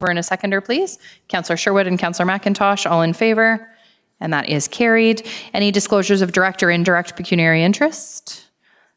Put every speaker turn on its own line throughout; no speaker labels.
And a seconder, please. Councillor Sherwood and Councillor McIntosh, all in favor? And that is carried. Any disclosures of direct or indirect pecuniary interest?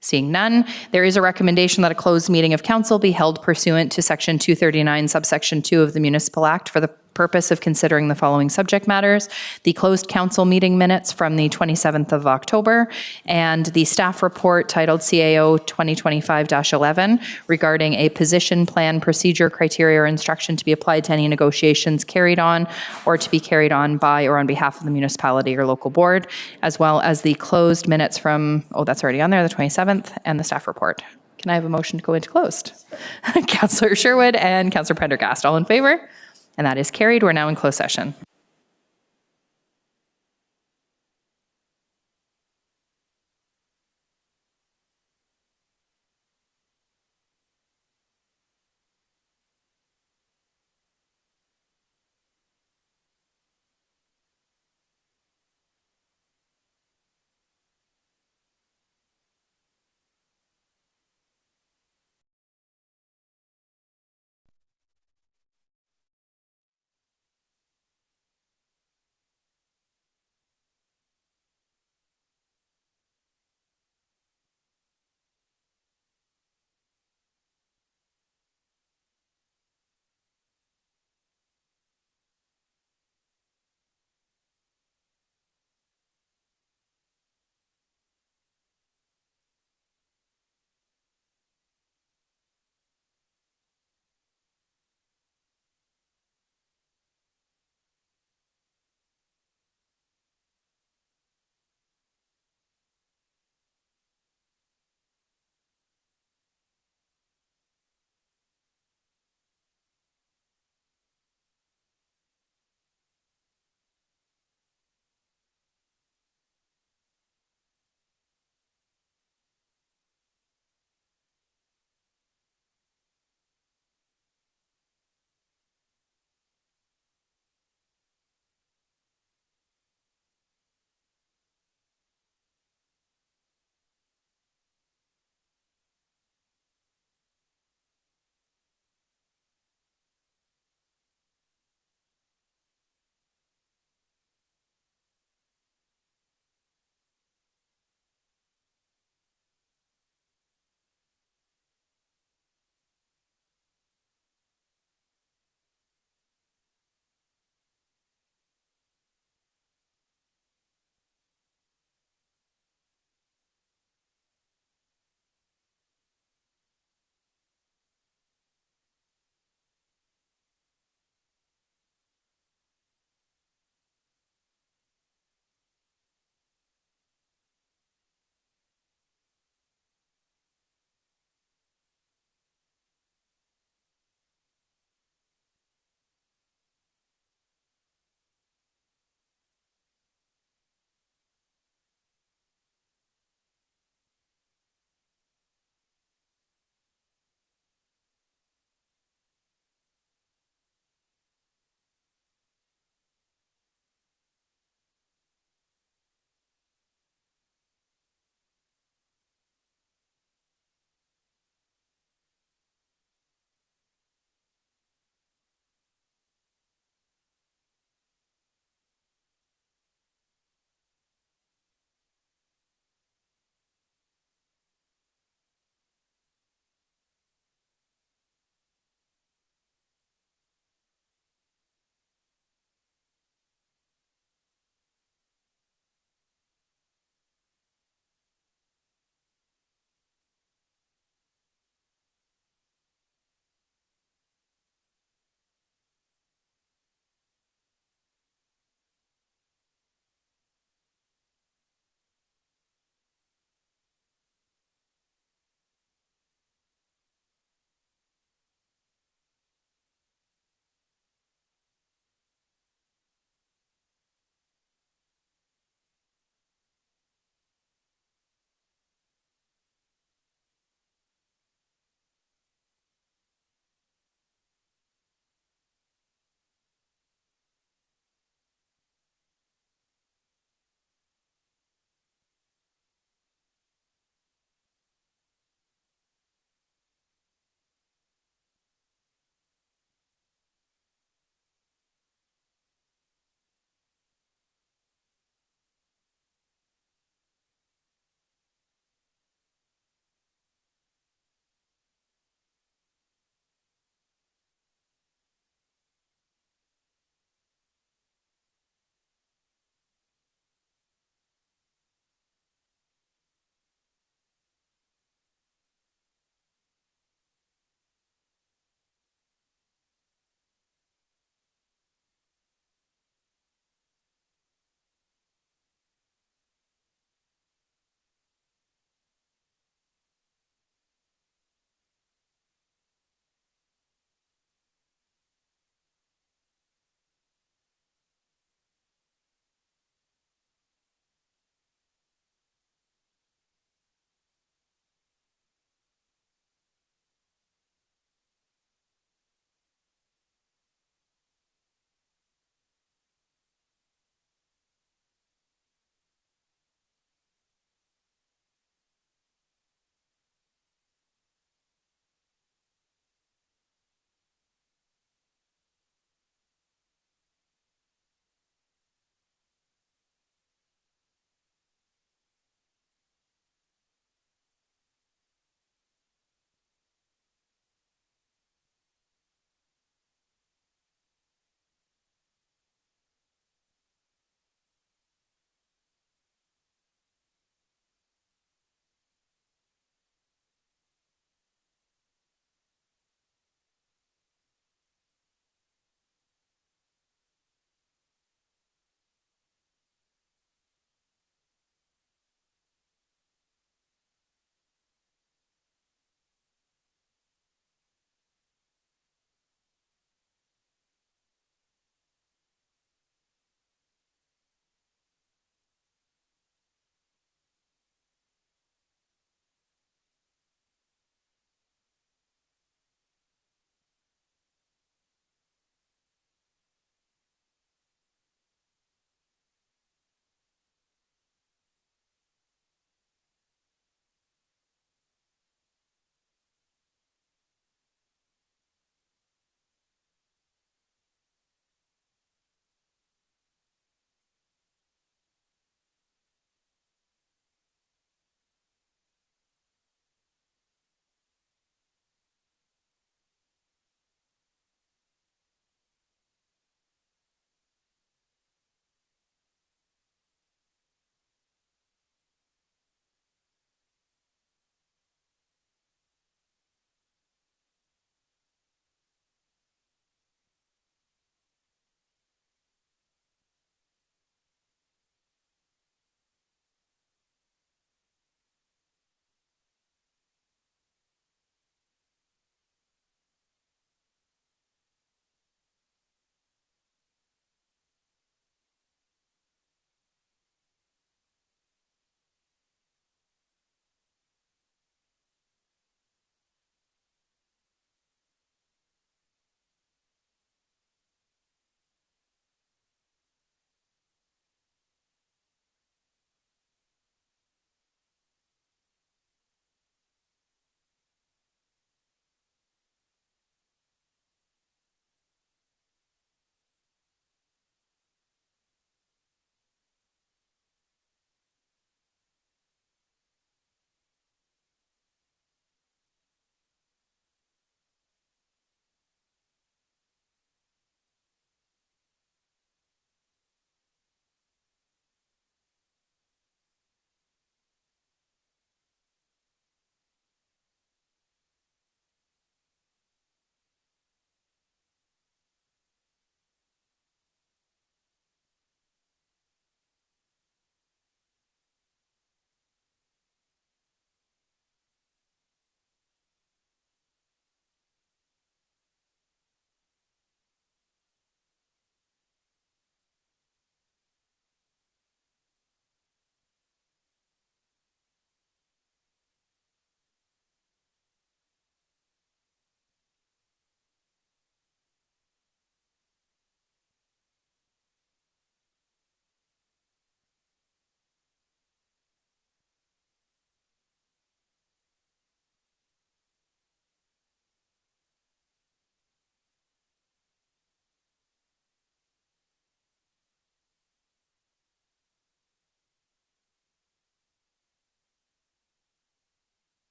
Seeing none, there is a recommendation that a closed meeting of council be held pursuant to Section 239, subsection 2 of the Municipal Act for the purpose of considering the following subject matters: the closed council meeting minutes from the 27th of October and the staff report titled CAO 2025-11 regarding a position plan, procedure, criteria, or instruction to be applied to any negotiations carried on or to be carried on by or on behalf of the municipality or local board, as well as the closed minutes from, that's already on there, the 27th, and the staff report. Can I have a motion to go into closed? Councillor Sherwood and Councillor Prendergast, all in favor? And that is carried. We're now in closed session.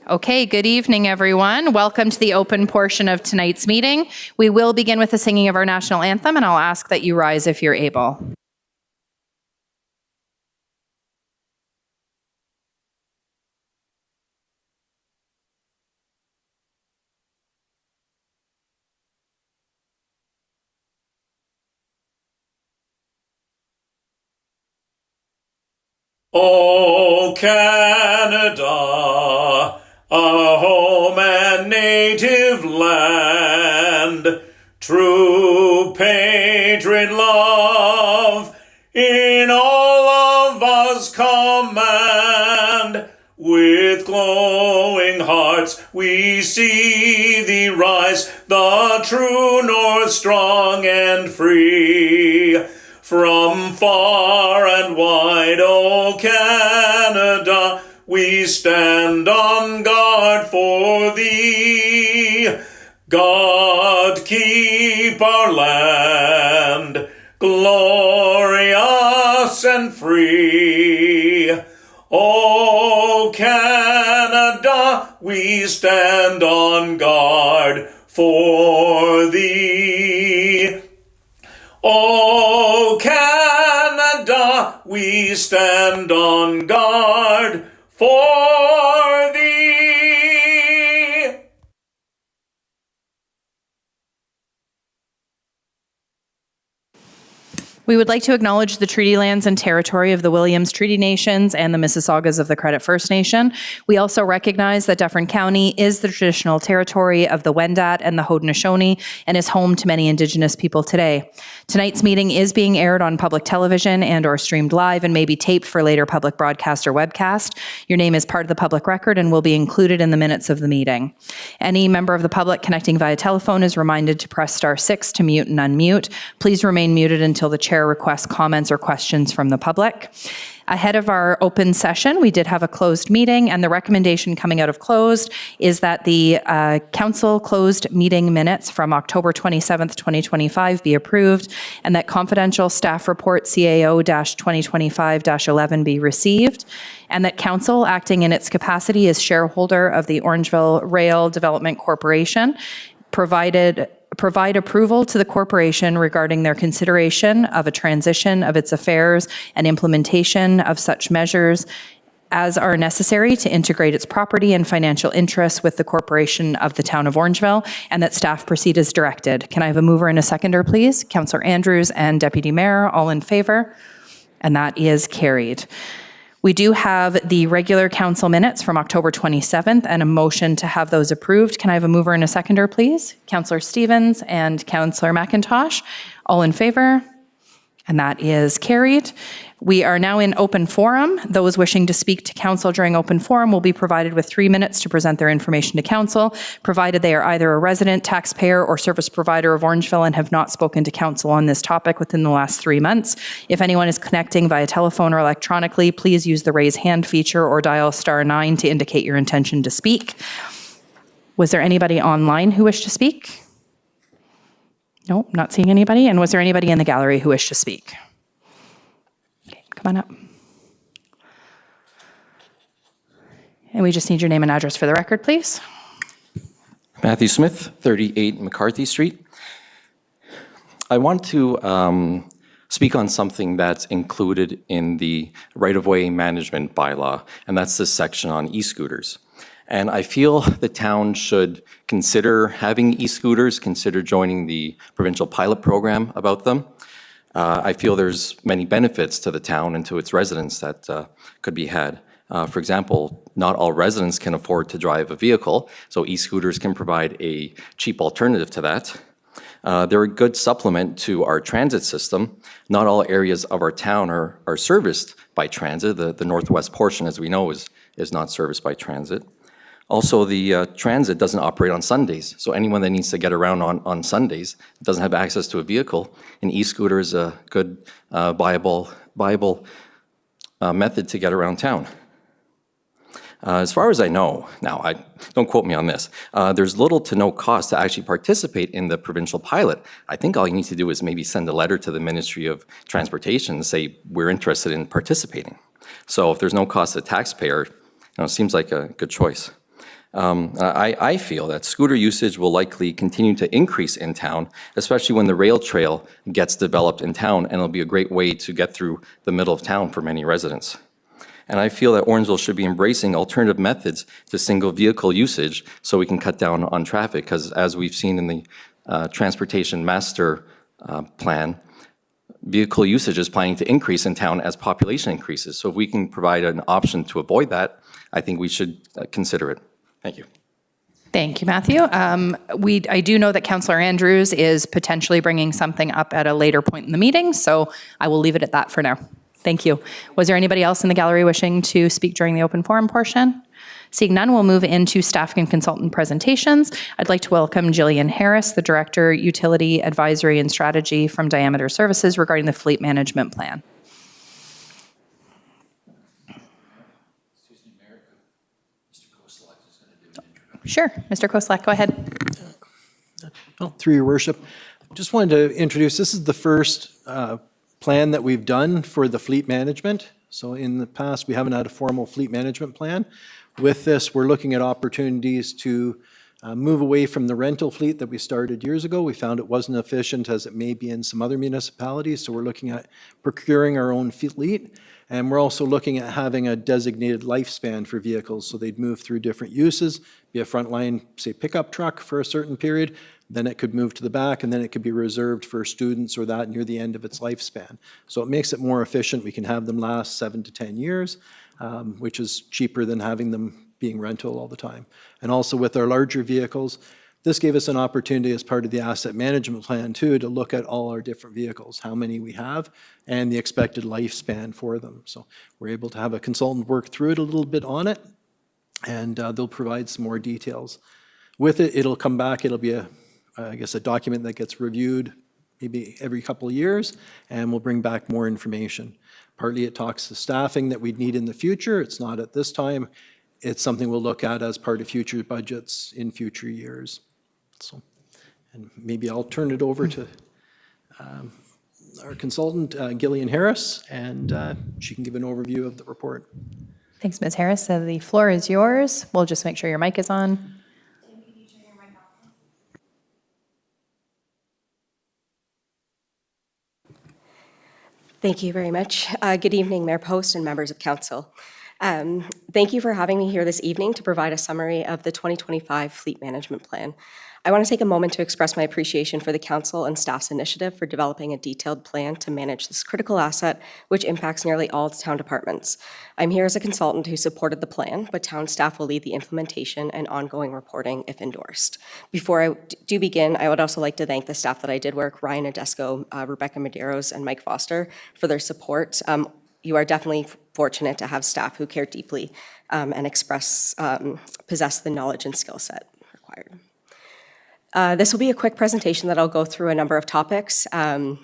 Okay, good evening, everyone. Welcome to the open portion of tonight's meeting. We will begin with the singing of our national anthem, and I'll ask that you rise if you're able.
O Canada, our home and native land, true patriot love in all of us command. With glowing hearts we see thee rise, the true north strong and free. From far and wide, O Canada, we stand on guard for thee. God keep our land glorious and free. O Canada, we stand on guard for thee. O Canada, we stand on guard for thee.
We would like to acknowledge the treaty lands and territory of the Williams Treaty Nations and the Mississaugas of the Credit First Nation. We also recognize that Dufferin County is the traditional territory of the Wendat and the Haudenosaunee and is home to many Indigenous people today. Tonight's meeting is being aired on public television and or streamed live and may be taped for later public broadcast or webcast. Your name is part of the public record and will be included in the minutes of the meeting. Any member of the public connecting via telephone is reminded to press *6 to mute and unmute. Please remain muted until the chair requests comments or questions from the public. Ahead of our open session, we did have a closed meeting, and the recommendation coming out of closed is that the council closed meeting minutes from October 27th, 2025 be approved, and that confidential staff report CAO-2025-11 be received, and that council, acting in its capacity as shareholder of the Orangeville Rail Development Corporation, provide approval to the corporation regarding their consideration of a transition of its affairs and implementation of such measures as are necessary to integrate its property and financial interests with the corporation of the town of Orangeville, and that staff proceed as directed. Can I have a mover and a seconder, please? Councillor Andrews and Deputy Mayor, all in favor? And that is carried. We do have the regular council minutes from October 27th and a motion to have those approved. Can I have a mover and a seconder, please? Councillor Stevens and Councillor McIntosh, all in favor? And that is carried. We are now in open forum. Those wishing to speak to council during open forum will be provided with 3 minutes to present their information to council, provided they are either a resident, taxpayer, or service provider of Orangeville and have not spoken to council on this topic within the last 3 months. If anyone is connecting via telephone or electronically, please use the raise hand feature or dial *9 to indicate your intention to speak. Was there anybody online who wished to speak? No, not seeing anybody. And was there anybody in the gallery who wished to speak? Come on up. And we just need your name and address for the record, please.
Matthew Smith, 38 McCarthy Street. I want to speak on something that's included in the right-of-way management bylaw, and that's this section on e-scooters. And I feel the town should consider having e-scooters, consider joining the provincial pilot program about them. I feel there's many benefits to the town and to its residents that could be had. For example, not all residents can afford to drive a vehicle, so e-scooters can provide a cheap alternative to that. They're a good supplement to our transit system. Not all areas of our town are serviced by transit. The northwest portion, as we know, is not serviced by transit. Also, the transit doesn't operate on Sundays, so anyone that needs to get around on Sundays doesn't have access to a vehicle. An e-scooter is a good, viable method to get around town. As far as I know, now don't quote me on this, there's little to no cost to actually participate in the provincial pilot. I think all you need to do is maybe send a letter to the Ministry of Transportation and say, we're interested in participating. So if there's no cost to the taxpayer, it seems like a good choice. I feel that scooter usage will likely continue to increase in town, especially when the rail trail gets developed in town, and it'll be a great way to get through the middle of town for many residents. And I feel that Orangeville should be embracing alternative methods to single vehicle usage so we can cut down on traffic, because as we've seen in the Transportation Master Plan, vehicle usage is planning to increase in town as population increases. So if we can provide an option to avoid that, I think we should consider it. Thank you.
Thank you, Matthew. I do know that Councillor Andrews is potentially bringing something up at a later point in the meeting, so I will leave it at that for now. Thank you. Was there anybody else in the gallery wishing to speak during the open forum portion? Seeing none, we'll move into staff and consultant presentations. I'd like to welcome Jillian Harris, the Director, Utility Advisory and Strategy from Diameter Services regarding the Fleet Management Plan. Sure, Mr. Koslak, go ahead.
Well, through your worship, just wanted to introduce, this is the first plan that we've done for the fleet management. So in the past, we haven't had a formal fleet management plan. With this, we're looking at opportunities to move away from the rental fleet that we started years ago. We found it wasn't efficient as it may be in some other municipalities, so we're looking at procuring our own fleet. And we're also looking at having a designated lifespan for vehicles, so they'd move through different uses, be a frontline, say, pickup truck for a certain period, then it could move to the back, and then it could be reserved for students or that near the end of its lifespan. So it makes it more efficient. We can have them last 7 to 10 years, which is cheaper than having them being rental all the time. And also with our larger vehicles, this gave us an opportunity as part of the asset management plan too, to look at all our different vehicles, how many we have, and the expected lifespan for them. So we're able to have a consultant work through it a little bit on it, and they'll provide some more details. With it, it'll come back, it'll be I guess a document that gets reviewed maybe every couple of years, and we'll bring back more information. Partly it talks to staffing that we'd need in the future. It's not at this time. It's something we'll look at as part of future budgets in future years. So, and maybe I'll turn it over to our consultant, Gillian Harris, and she can give an overview of the report.
Thanks, Ms. Harris. So the floor is yours. We'll just make sure your mic is on.
Thank you very much. Good evening, Mayor Post and members of council. Thank you for having me here this evening to provide a summary of the 2025 Fleet Management Plan. I want to take a moment to express my appreciation for the council and staff's initiative for developing a detailed plan to manage this critical asset, which impacts nearly all town departments. I'm here as a consultant who supported the plan, but town staff will lead the implementation and ongoing reporting if endorsed. Before I do begin, I would also like to thank the staff that I did work, Ryan Adesco, Rebecca Medeiros, and Mike Foster, for their support. You are definitely fortunate to have staff who care deeply and possess the knowledge and skill set required. This will be a quick presentation that I'll go through a number of topics. I'll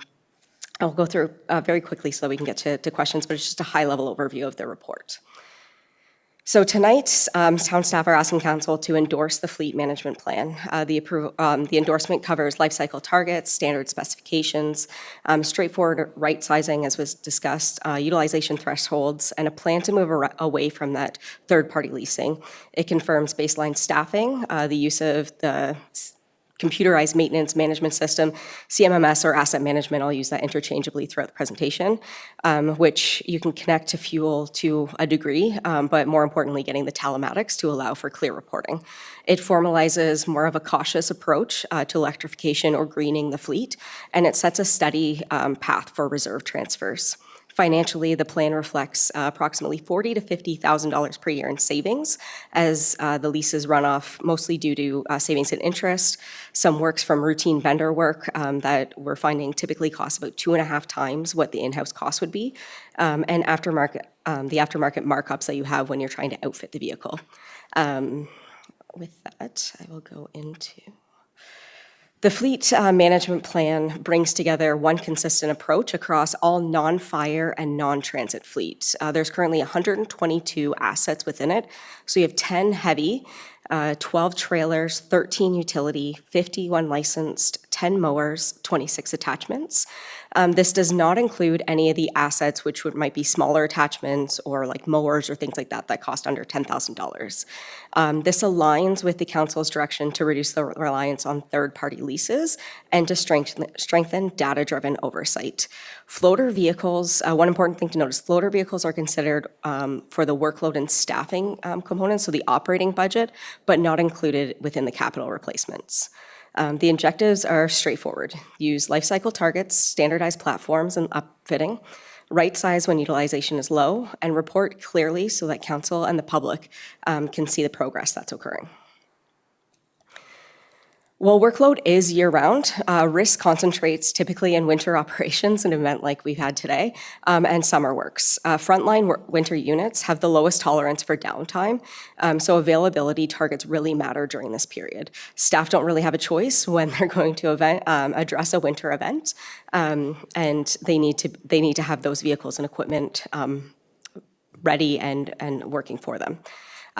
go through very quickly so that we can get to questions, but it's just a high-level overview of the report. So tonight, town staff are asking council to endorse the fleet management plan. The endorsement covers life cycle targets, standard specifications, straightforward right sizing, as was discussed, utilization thresholds, and a plan to move away from that third-party leasing. It confirms baseline staffing, the use of the computerized maintenance management system, CMMS or asset management, I'll use that interchangeably throughout the presentation, which you can connect to fuel to a degree, but more importantly, getting the telematics to allow for clear reporting. It formalizes more of a cautious approach to electrification or greening the fleet, and it sets a steady path for reserve transfers. Financially, the plan reflects approximately $40,000 to $50,000 per year in savings as the leases run off, mostly due to savings in interest. Some works from routine vendor work that we're finding typically costs about 2.5 times what the in-house cost would be, and the aftermarket markups that you have when you're trying to outfit the vehicle. With that, I will go into... The fleet management plan brings together one consistent approach across all non-fire and non-transit fleet. There's currently 122 assets within it. So you have 10 heavy, 12 trailers, 13 utility, 51 licensed, 10 mowers, 26 attachments. This does not include any of the assets which might be smaller attachments or like mowers or things like that that cost under $10,000. This aligns with the council's direction to reduce the reliance on third-party leases and to strengthen data-driven oversight. Floater vehicles, one important thing to note is floater vehicles are considered for the workload and staffing components, so the operating budget, but not included within the capital replacements. The objectives are straightforward. Use life cycle targets, standardized platforms and upfitting, right size when utilization is low, and report clearly so that council and the public can see the progress that's occurring. While workload is year-round, risk concentrates typically in winter operations, an event like we've had today, and summer works. Frontline winter units have the lowest tolerance for downtime, so availability targets really matter during this period. Staff don't really have a choice when they're going to address a winter event, and they need to have those vehicles and equipment ready and working for them.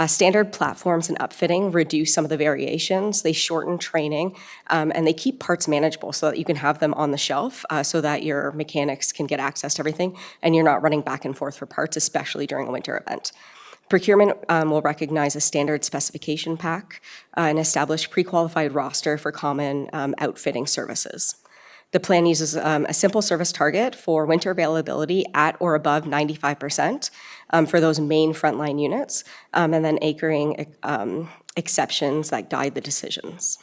Standard platforms and upfitting reduce some of the variations. They shorten training, and they keep parts manageable so that you can have them on the shelf so that your mechanics can get access to everything and you're not running back and forth for parts, especially during a winter event. Procurement will recognize a standard specification pack and establish pre-qualified roster for common outfitting services. The plan uses a simple service target for winter availability at or above 95% for those main frontline units, and then anchoring exceptions that guide the decisions.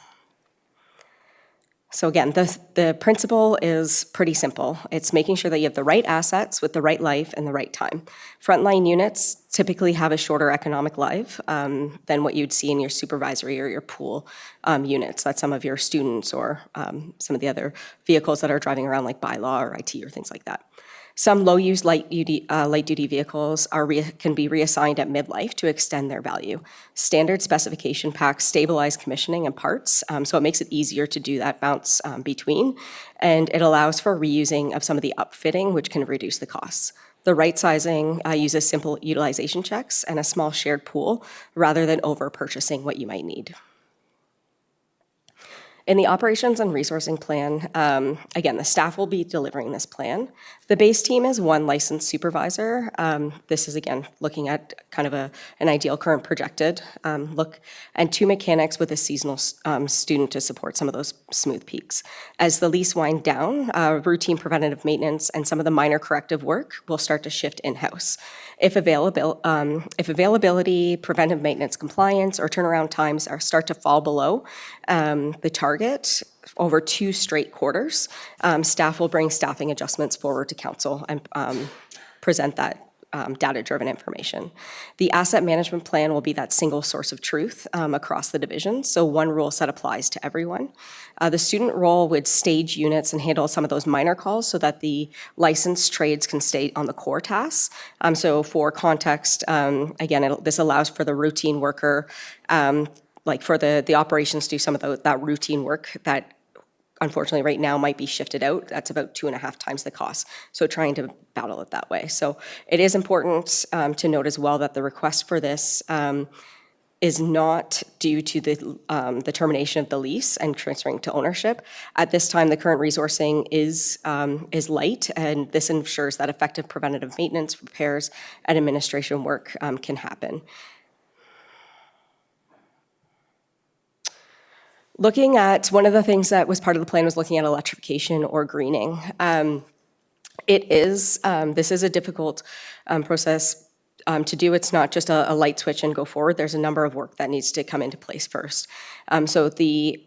So again, the principle is pretty simple. It's making sure that you have the right assets with the right life and the right time. Frontline units typically have a shorter economic life than what you'd see in your supervisory or your pool units. That's some of your students or some of the other vehicles that are driving around like bylaw or IT or things like that. Some low-use light-duty vehicles can be reassigned at midlife to extend their value. Standard specification packs stabilize commissioning and parts, so it makes it easier to do that bounce between, and it allows for reusing of some of the upfitting, which can reduce the costs. The right sizing uses simple utilization checks and a small shared pool rather than over-purchasing what you might need. In the operations and resourcing plan, again, the staff will be delivering this plan. The base team is one licensed supervisor. This is, again, looking at kind of an ideal current projected look, and 2 mechanics with a seasonal student to support some of those smooth peaks. As the lease wind down, routine preventative maintenance and some of the minor corrective work will start to shift in-house. If availability, preventive maintenance compliance, or turnaround times start to fall below the target over 2 straight quarters, staff will bring staffing adjustments forward to council and present that data-driven information. The asset management plan will be that single source of truth across the division, so one rule set applies to everyone. The student role would stage units and handle some of those minor calls so that the licensed trades can stay on the core tasks. So for context, again, this allows for the routine worker, like for the operations to do some of that routine work that unfortunately right now might be shifted out. That's about 2.5 times the cost. So trying to battle it that way. So it is important to note as well that the request for this is not due to the termination of the lease and transferring to ownership. At this time, the current resourcing is light, and this ensures that effective preventative maintenance, repairs, and administration work can happen. Looking at, one of the things that was part of the plan was looking at electrification or greening. This is a difficult process to do. It's not just a light switch and go forward. There's a number of work that needs to come into place first. So the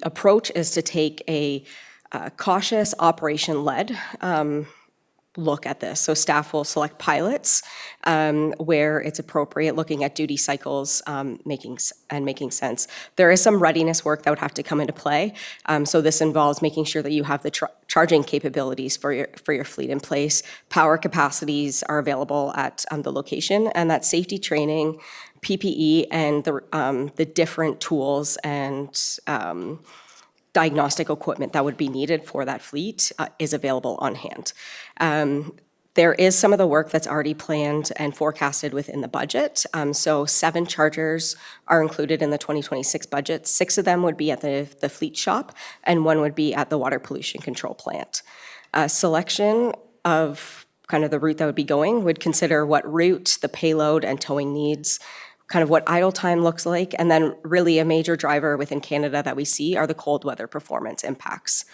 approach is to take a cautious operation-led look at this. So staff will select pilots where it's appropriate, looking at duty cycles, making sense. There is some readiness work that would have to come into play. So this involves making sure that you have the charging capabilities for your fleet in place. Power capacities are available at the location, and that safety training, PPE, and the different tools and diagnostic equipment that would be needed for that fleet is available on hand. There is some of the work that's already planned and forecasted within the budget. So 7 chargers are included in the 2026 budget. 6 of them would be at the fleet shop, and 1 would be at the water pollution control plant. Selection of kind of the route that would be going would consider what route, the payload and towing needs, kind of what idle time looks like, and then really a major driver within Canada that we see are the cold weather performance impacts.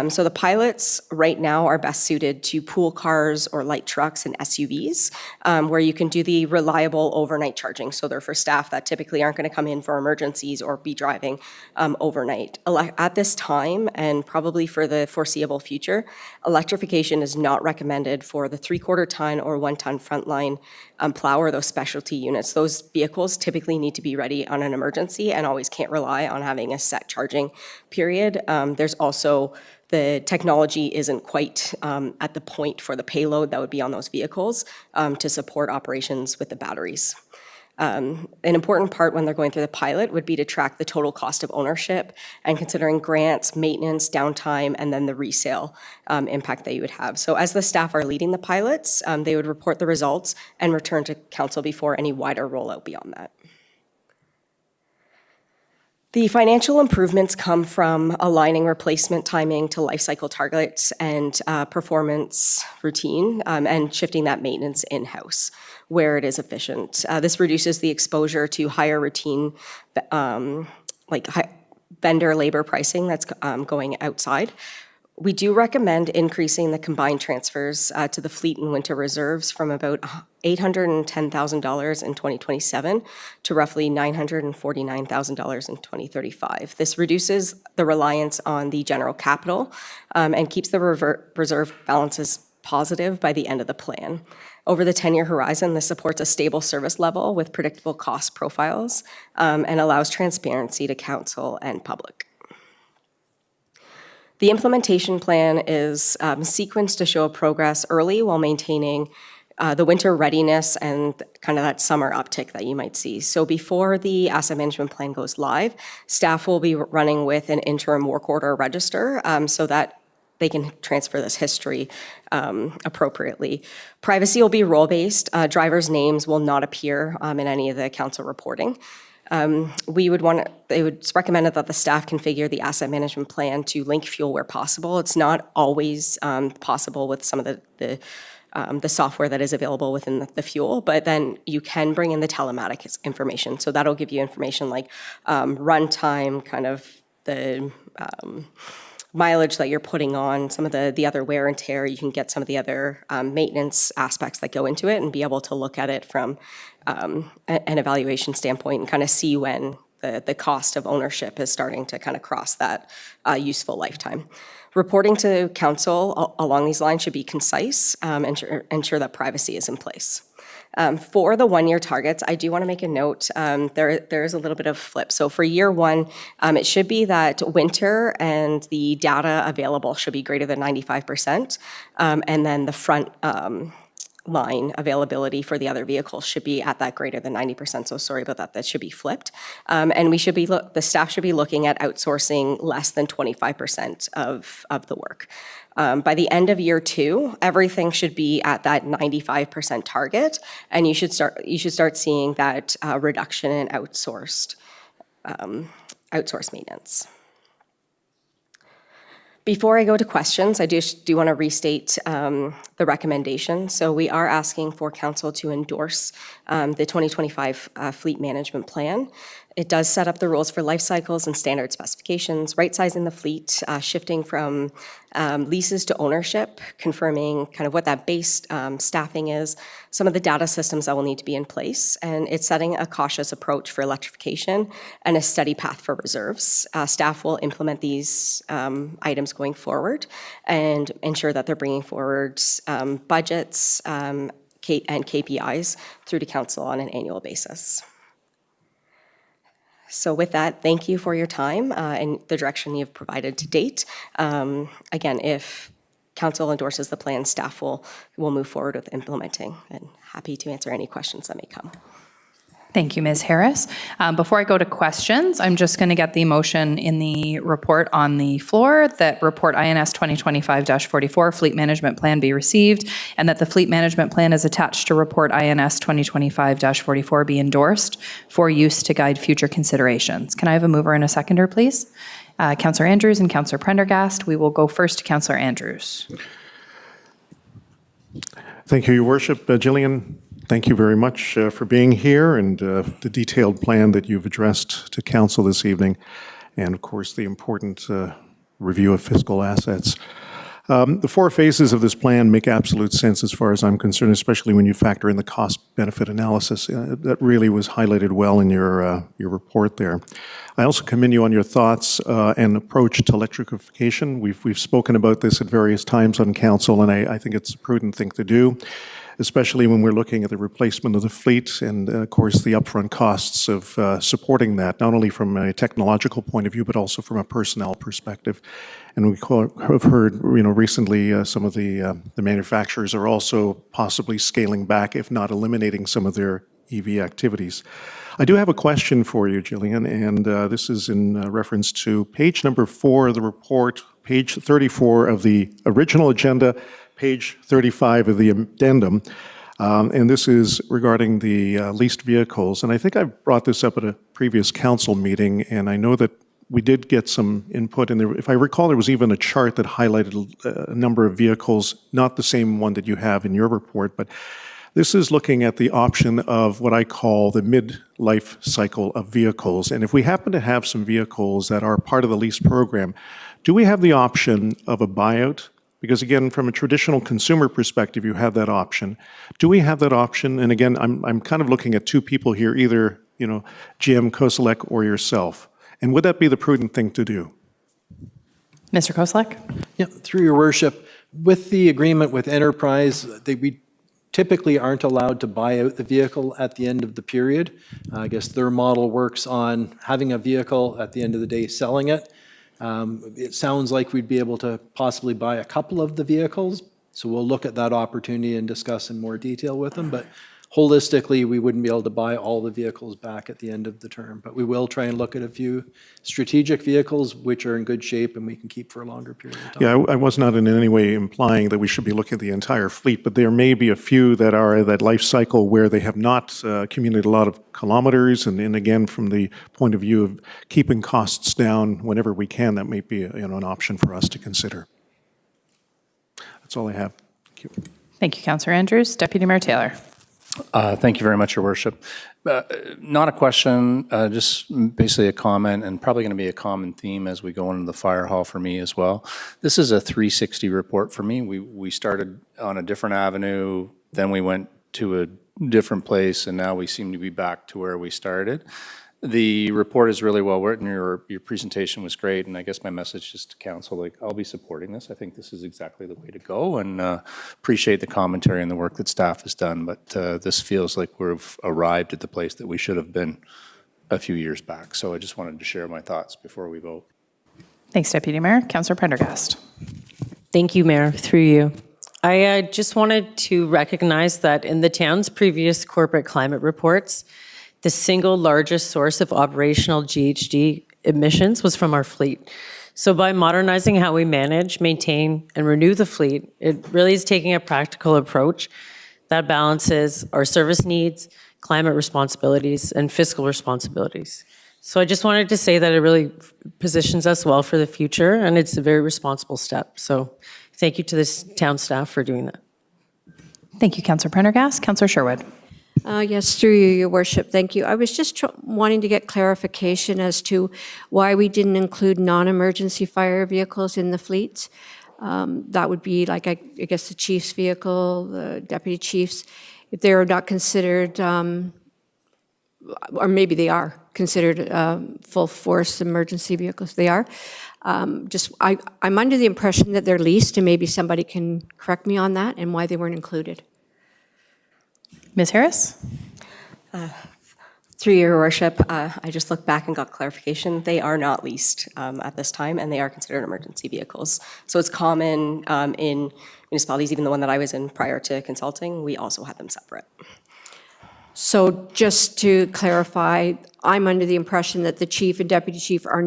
So the pilots right now are best suited to pool cars or light trucks and SUVs, where you can do the reliable overnight charging. So they're for staff that typically aren't going to come in for emergencies or be driving overnight. At this time, and probably for the foreseeable future, electrification is not recommended for the 3/4 ton or 1 ton frontline plow or those specialty units. Those vehicles typically need to be ready on an emergency and always can't rely on having a set charging period. There's also the technology isn't quite at the point for the payload that would be on those vehicles to support operations with the batteries. An important part when they're going through the pilot would be to track the total cost of ownership and considering grants, maintenance, downtime, and then the resale impact that you would have. So as the staff are leading the pilots, they would report the results and return to council before any wider rollout beyond that. The financial improvements come from aligning replacement timing to life cycle targets and performance routine and shifting that maintenance in-house where it is efficient. This reduces the exposure to higher routine vendor labor pricing that's going outside. We do recommend increasing the combined transfers to the fleet and winter reserves from about $810,000 in 2027 to roughly $949,000 in 2035. This reduces the reliance on the general capital and keeps the reserve balances positive by the end of the plan. Over the 10-year horizon, this supports a stable service level with predictable cost profiles and allows transparency to council and public. The implementation plan is sequenced to show progress early while maintaining the winter readiness and kind of that summer uptick that you might see. So before the asset management plan goes live, staff will be running with an interim work order register so that they can transfer this history appropriately. Privacy will be role-based. Drivers' names will not appear in any of the council reporting. They would recommend that the staff configure the asset management plan to link fuel where possible. It's not always possible with some of the software that is available within the fuel, but then you can bring in the telematics information. So that'll give you information like runtime, kind of the mileage that you're putting on, some of the other wear and tear. You can get some of the other maintenance aspects that go into it and be able to look at it from an evaluation standpoint and kind of see when the cost of ownership is starting to kind of cross that useful lifetime. Reporting to council along these lines should be concise, ensure that privacy is in place. For the 1-year targets, I do want to make a note. There is a little bit of flip. So for year 1, it should be that winter and the data available should be greater than 95%. And then the front line availability for the other vehicles should be at that greater than 90%. So sorry about that. That should be flipped. And we should be the staff should be looking at outsourcing less than 25% of the work. By the end of year 2, everything should be at that 95% target, and you should start seeing that reduction in outsourced maintenance. Before I go to questions, I do want to restate the recommendation. So we are asking for council to endorse the 2025 fleet management plan. It does set up the rules for life cycles and standard specifications, right-sizing the fleet, shifting from leases to ownership, confirming kind of what that base staffing is, some of the data systems that will need to be in place, and it's setting a cautious approach for electrification and a steady path for reserves. Staff will implement these items going forward and ensure that they're bringing forward budgets and KPIs through to council on an annual basis. So with that, thank you for your time and the direction you've provided to date. Again, if council endorses the plan, staff will move forward with implementing, and happy to answer any questions that may come.
Thank you, Ms. Harris. Before I go to questions, I'm just going to get the motion in the report on the floor that report INS 2025-44 Fleet Management Plan be received, and that the Fleet Management Plan is attached to report INS 2025-44 be endorsed for use to guide future considerations. Can I have a mover and a seconder, please? Councillor Andrews and Councillor Prendergast. We will go first to Councillor Andrews.
Thank you, Your Worship. Jillian, thank you very much for being here and the detailed plan that you've addressed to Council this evening, and of course the important review of fiscal assets. The four phases of this plan make absolute sense as far as I'm concerned, especially when you factor in the cost-benefit analysis. That really was highlighted well in your report there. I also commend you on your thoughts and approach to electrification. We've spoken about this at various times on Council, and I think it's a prudent thing to do, especially when we're looking at the replacement of the fleet and, of course, the upfront costs of supporting that, not only from a technological point of view, but also from a personnel perspective. And we have heard, recently some of the manufacturers are also possibly scaling back, if not eliminating some of their EV activities. I do have a question for you, Jillian, and this is in reference to page number 4 of the report, page 34 of the original agenda, page 35 of the addendum, and this is regarding the leased vehicles. And I think I brought this up at a previous council meeting, and I know that we did get some input, and if I recall, there was even a chart that highlighted a number of vehicles, not the same one that you have in your report, but this is looking at the option of what I call the mid-life cycle of vehicles. And if we happen to have some vehicles that are part of the lease program, do we have the option of a buyout? Because again, from a traditional consumer perspective, you have that option. Do we have that option? And again, I'm kind of looking at two people here, either GM Koselleck or yourself. And would that be the prudent thing to do?
Mr. Koselleck?
Yeah, through your worship, with the agreement with Enterprise, we typically aren't allowed to buy out the vehicle at the end of the period. I guess their model works on having a vehicle at the end of the day, selling it. It sounds like we'd be able to possibly buy a couple of the vehicles, so we'll look at that opportunity and discuss in more detail with them. But holistically, we wouldn't be able to buy all the vehicles back at the end of the term. But we will try and look at a few strategic vehicles which are in good shape and we can keep for a longer period of time.
Yeah, I was not in any way implying that we should be looking at the entire fleet, but there may be a few that are that life cycle where they have not accumulated a lot of kilometers, and again, from the point of view of keeping costs down whenever we can, that may be an option for us to consider. That's all I have. Thank you.
Thank you, Councillor Andrews. Deputy Mayor Taylor.
Thank you very much, Your Worship. Not a question, just basically a comment, and probably going to be a common theme as we go into the fire hall for me as well. This is a 360 report for me. We started on a different avenue, then we went to a different place, and now we seem to be back to where we started. The report is really well written. Your presentation was great, and I guess my message is to council, I'll be supporting this. I think this is exactly the way to go, and appreciate the commentary and the work that staff has done, but this feels like we've arrived at the place that we should have been a few years back. So I just wanted to share my thoughts before we vote.
Thanks, Deputy Mayor. Councillor Prendergast.
Thank you, Mayor, through you. I just wanted to recognize that in the town's previous corporate climate reports, the single largest source of operational GHG emissions was from our fleet. So by modernizing how we manage, maintain, and renew the fleet, it really is taking a practical approach that balances our service needs, climate responsibilities, and fiscal responsibilities. So I just wanted to say that it really positions us well for the future, and it's a very responsible step. So thank you to this town staff for doing that.
Thank you, Councillor Prendergast. Councillor Sherwood.
Yes, through you, Your Worship. Thank you. I was just wanting to get clarification as to why we didn't include non-emergency fire vehicles in the fleets. That would be like, I guess, the chief's vehicle, the deputy chief's, if they are not considered, or maybe they are considered full force emergency vehicles. They are. I'm under the impression that they're leased, and maybe somebody can correct me on that and why they weren't included.
Ms. Harris?
Through your worship, I just looked back and got clarification. They are not leased at this time, and they are considered emergency vehicles. So it's common in municipalities, even the one that I was in prior to consulting, we also had them separate.
So just to clarify, I'm under the impression that the chief and deputy chief are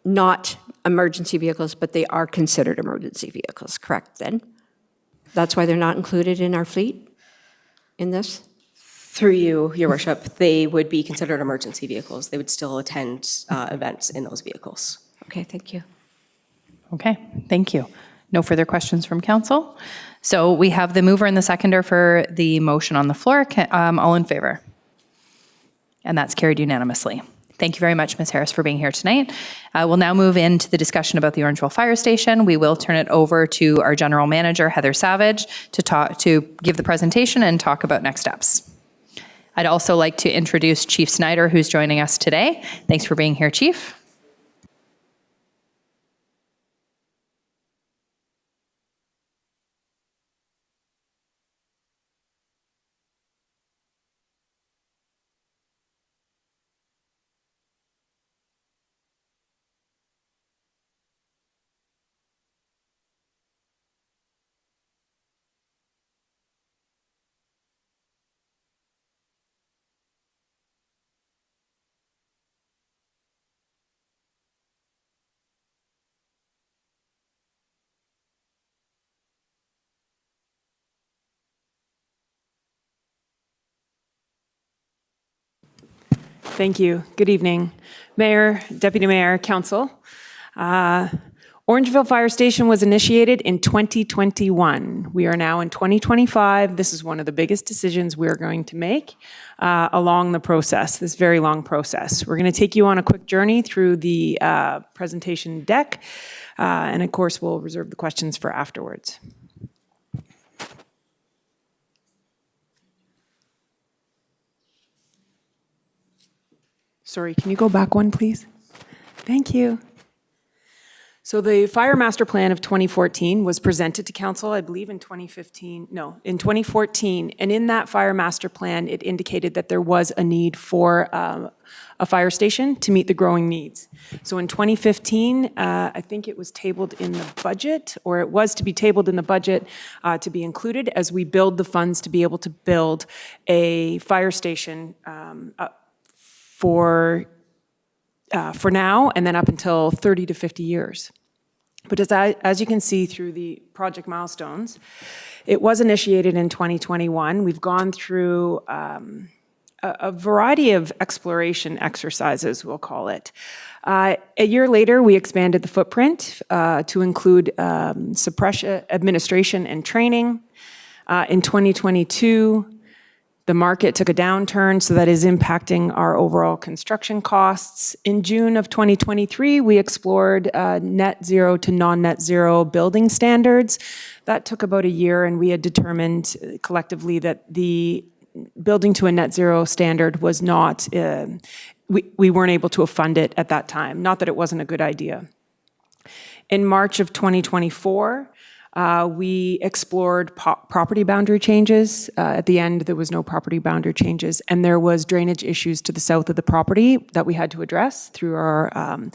not emergency vehicles, but they are considered emergency vehicles, correct then? That's why they're not included in our fleet in this?
Through you, Your Worship, they would be considered emergency vehicles. They would still attend events in those vehicles.
Okay, thank you.
Okay, thank you. No further questions from council. So we have the mover and the seconder for the motion on the floor. All in favor? And that's carried unanimously. Thank you very much, Ms. Harris, for being here tonight. We'll now move into the discussion about the Orangeville Fire Station. We will turn it over to our General Manager, Heather Savage, to give the presentation and talk about next steps. I'd also like to introduce Chief Snyder, who's joining us today. Thanks for being here, Chief.
Thank you. Good evening, Mayor, Deputy Mayor, Council. Orangeville Fire Station was initiated in 2021. We are now in 2025. This is one of the biggest decisions we're going to make along the process, this very long process. We're going to take you on a quick journey through the presentation deck, and of course, we'll reserve the questions for afterwards. Sorry, can you go back one, please? Thank you. So the Fire Master Plan of 2014 was presented to Council, I believe, in 2014. And in that Fire Master Plan, it indicated that there was a need for a fire station to meet the growing needs. So in 2015, I think it was tabled in the budget, or it was to be tabled in the budget to be included as we build the funds to be able to build a fire station for now, and then up until 30 to 50 years. But as you can see through the project milestones, it was initiated in 2021. We've gone through a variety of exploration exercises, we'll call it. A year later, we expanded the footprint to include suppression, administration, and training. In 2022, the market took a downturn, so that is impacting our overall construction costs. In June of 2023, we explored net zero to non-net zero building standards. That took about a year, and we had determined collectively that the building to a net zero standard was not, we weren't able to fund it at that time. Not that it wasn't a good idea. In March of 2024, we explored property boundary changes. At the end, there was no property boundary changes, and there was drainage issues to the south of the property that we had to address through our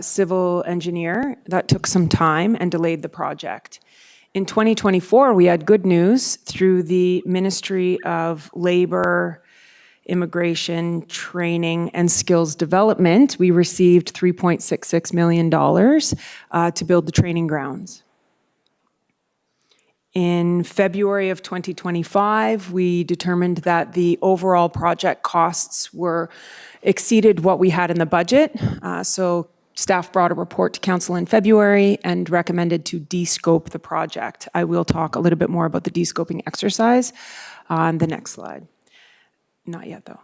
civil engineer. That took some time and delayed the project. In 2024, we had good news through the Ministry of Labor, Immigration, Training, and Skills Development. We received $3.66 million to build the training grounds. In February of 2025, we determined that the overall project costs exceeded what we had in the budget. So staff brought a report to Council in February and recommended to de-scope the project. I will talk a little bit more about the de-scoping exercise on the next slide. Not yet, though.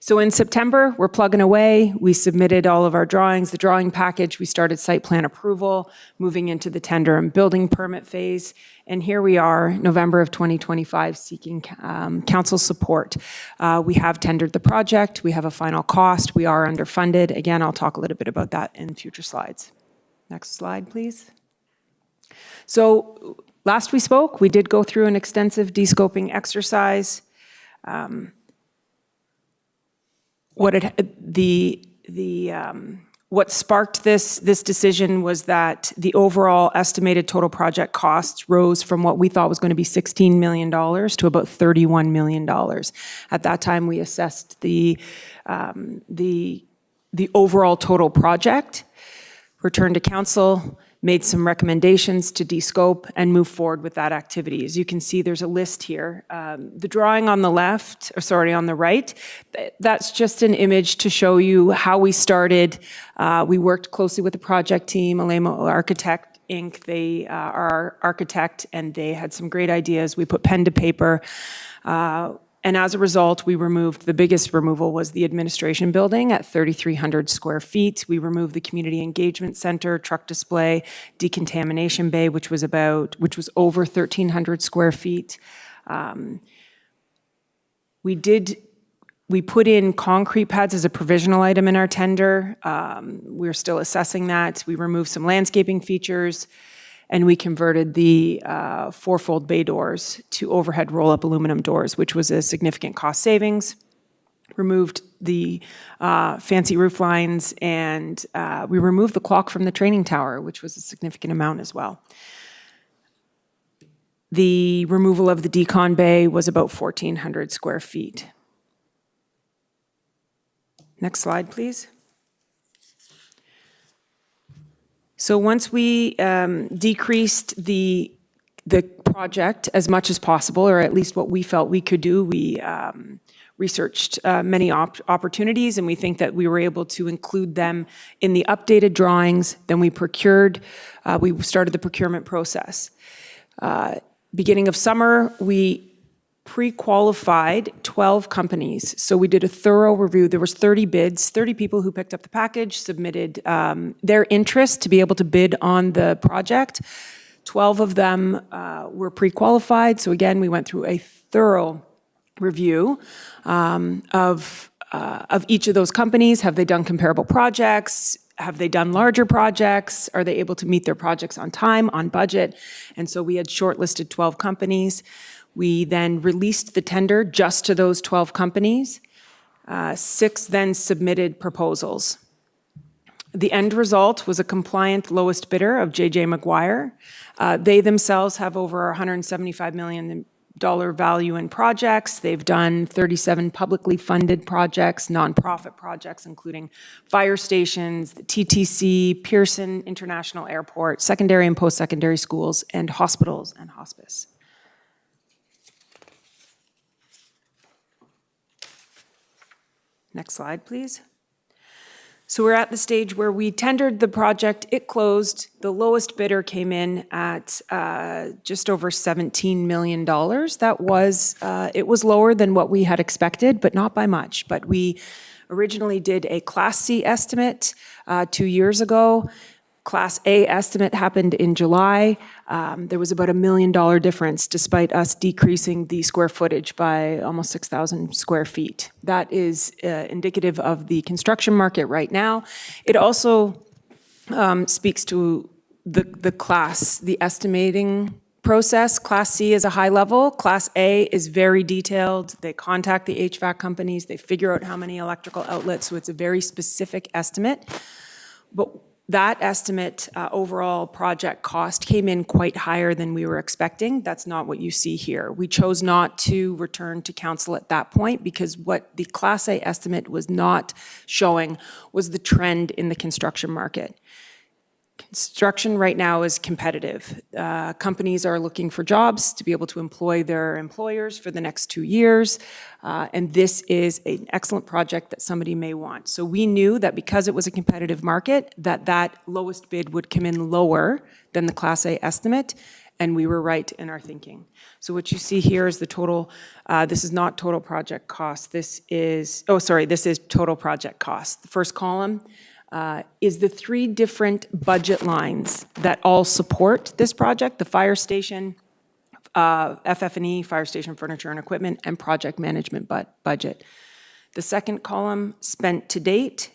So in September, we're plugging away. We submitted all of our drawings, the drawing package. We started site plan approval, moving into the tender and building permit phase. And here we are, November of 2025, seeking council support. We have tendered the project. We have a final cost. We are underfunded. Again, I'll talk a little bit about that in future slides. Next slide, please. So last we spoke, we did go through an extensive de-scoping exercise. The What sparked this decision was that the overall estimated total project costs rose from what we thought was going to be $16 million to about $31 million. At that time, we assessed the overall total project, returned to council, made some recommendations to de-scope and move forward with that activity. As you can see, there's a list here. The drawing on the left, or sorry, on the right, that's just an image to show you how we started. We worked closely with the project team, Alemo Architect Inc. They are our architect, and they had some great ideas. We put pen to paper. And as a result, we removed, the biggest removal was the administration building at 3,300 square feet. We removed the community engagement center, truck display, decontamination bay, which was over 1,300 square feet. We put in concrete pads as a provisional item in our tender. We're still assessing that. We removed some landscaping features, and we converted the four-fold bay doors to overhead roll-up aluminum doors, which was a significant cost savings. Removed the fancy roof lines, and we removed the clock from the training tower, which was a significant amount as well. The removal of the decon bay was about 1,400 square feet. Next slide, please. So once we decreased the project as much as possible, or at least what we felt we could do, we researched many opportunities, and we think that we were able to include them in the updated drawings. Then we started the procurement process. Beginning of summer, we pre-qualified 12 companies. So we did a thorough review. There was 30 bids, 30 people who picked up the package, submitted their interest to be able to bid on the project. 12 of them were pre-qualified. So again, we went through a thorough review of each of those companies. Have they done comparable projects? Have they done larger projects? Are they able to meet their projects on time, on budget? And so we had shortlisted 12 companies. We then released the tender just to those 12 companies. 6 then submitted proposals. The end result was a compliant lowest bidder of J.J. Maguire. They themselves have over $175 million value in projects. They've done 37 publicly funded projects, nonprofit projects, including fire stations, the TTC, Pearson International Airport, secondary and post-secondary schools, and hospitals and hospice. Next slide, please. So we're at the stage where we tendered the project, it closed, the lowest bidder came in at just over $17 million. That was, it was lower than what we had expected, but not by much. But we originally did a Class C estimate 2 years ago. Class A estimate happened in July. There was about $1 million difference despite us decreasing the square footage by almost 6,000 square feet. That is indicative of the construction market right now. It also speaks to the estimating process. Class C is a high level. Class A is very detailed. They contact the HVAC companies. They figure out how many electrical outlets. So it's a very specific estimate. But that estimate, overall project cost, came in quite higher than we were expecting. That's not what you see here. We chose not to return to council at that point because what the Class A estimate was not showing was the trend in the construction market. Construction right now is competitive. Companies are looking for jobs to be able to employ their employers for the next 2 years, and this is an excellent project that somebody may want. So we knew that because it was a competitive market, that lowest bid would come in lower than the Class A estimate, and we were right in our thinking. So what you see here is the total, this is not total project cost, this is total project cost. The first column is the 3 different budget lines that all support this project: the fire station, FF&E, fire station furniture and equipment, and project management budget. The second column, spent to date.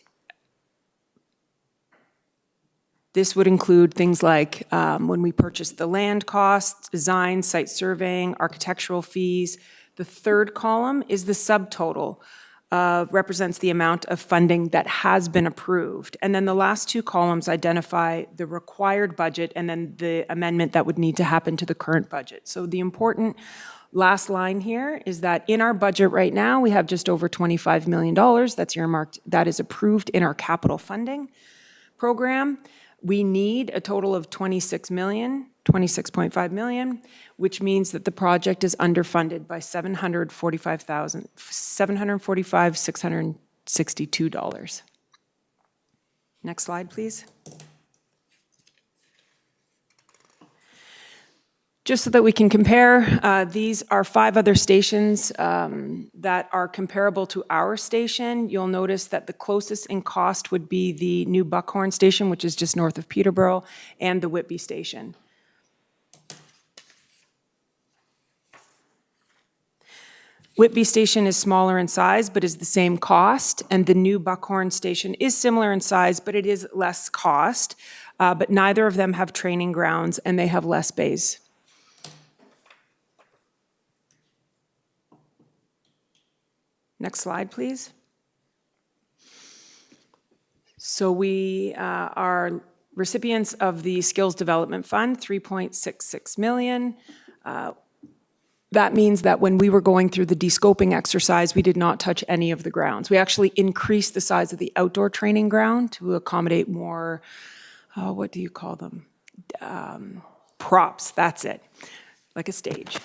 This would include things like when we purchased the land costs, design, site surveying, architectural fees. The third column is the subtotal represents the amount of funding that has been approved. And then the last two columns identify the required budget and then the amendment that would need to happen to the current budget. So the important last line here is that in our budget right now, we have just over $25 million that's earmarked, that is approved in our capital funding program. We need a total of $26.5 million, which means that the project is underfunded by $745,662. Next slide, please. Just so that we can compare, these are 5 other stations that are comparable to our station. You'll notice that the closest in cost would be the new Buckhorn station, which is just north of Peterborough, and the Whitby station. Whitby station is smaller in size, but is the same cost, and the new Buckhorn station is similar in size, but it is less cost. But neither of them have training grounds, and they have less bays. Next slide, please. So we are recipients of the Skills Development Fund, $3.66 million. That means that when we were going through the descoping exercise, we did not touch any of the grounds. We actually increased the size of the outdoor training ground to accommodate more, what do you call them? Props, that's it, like a stage.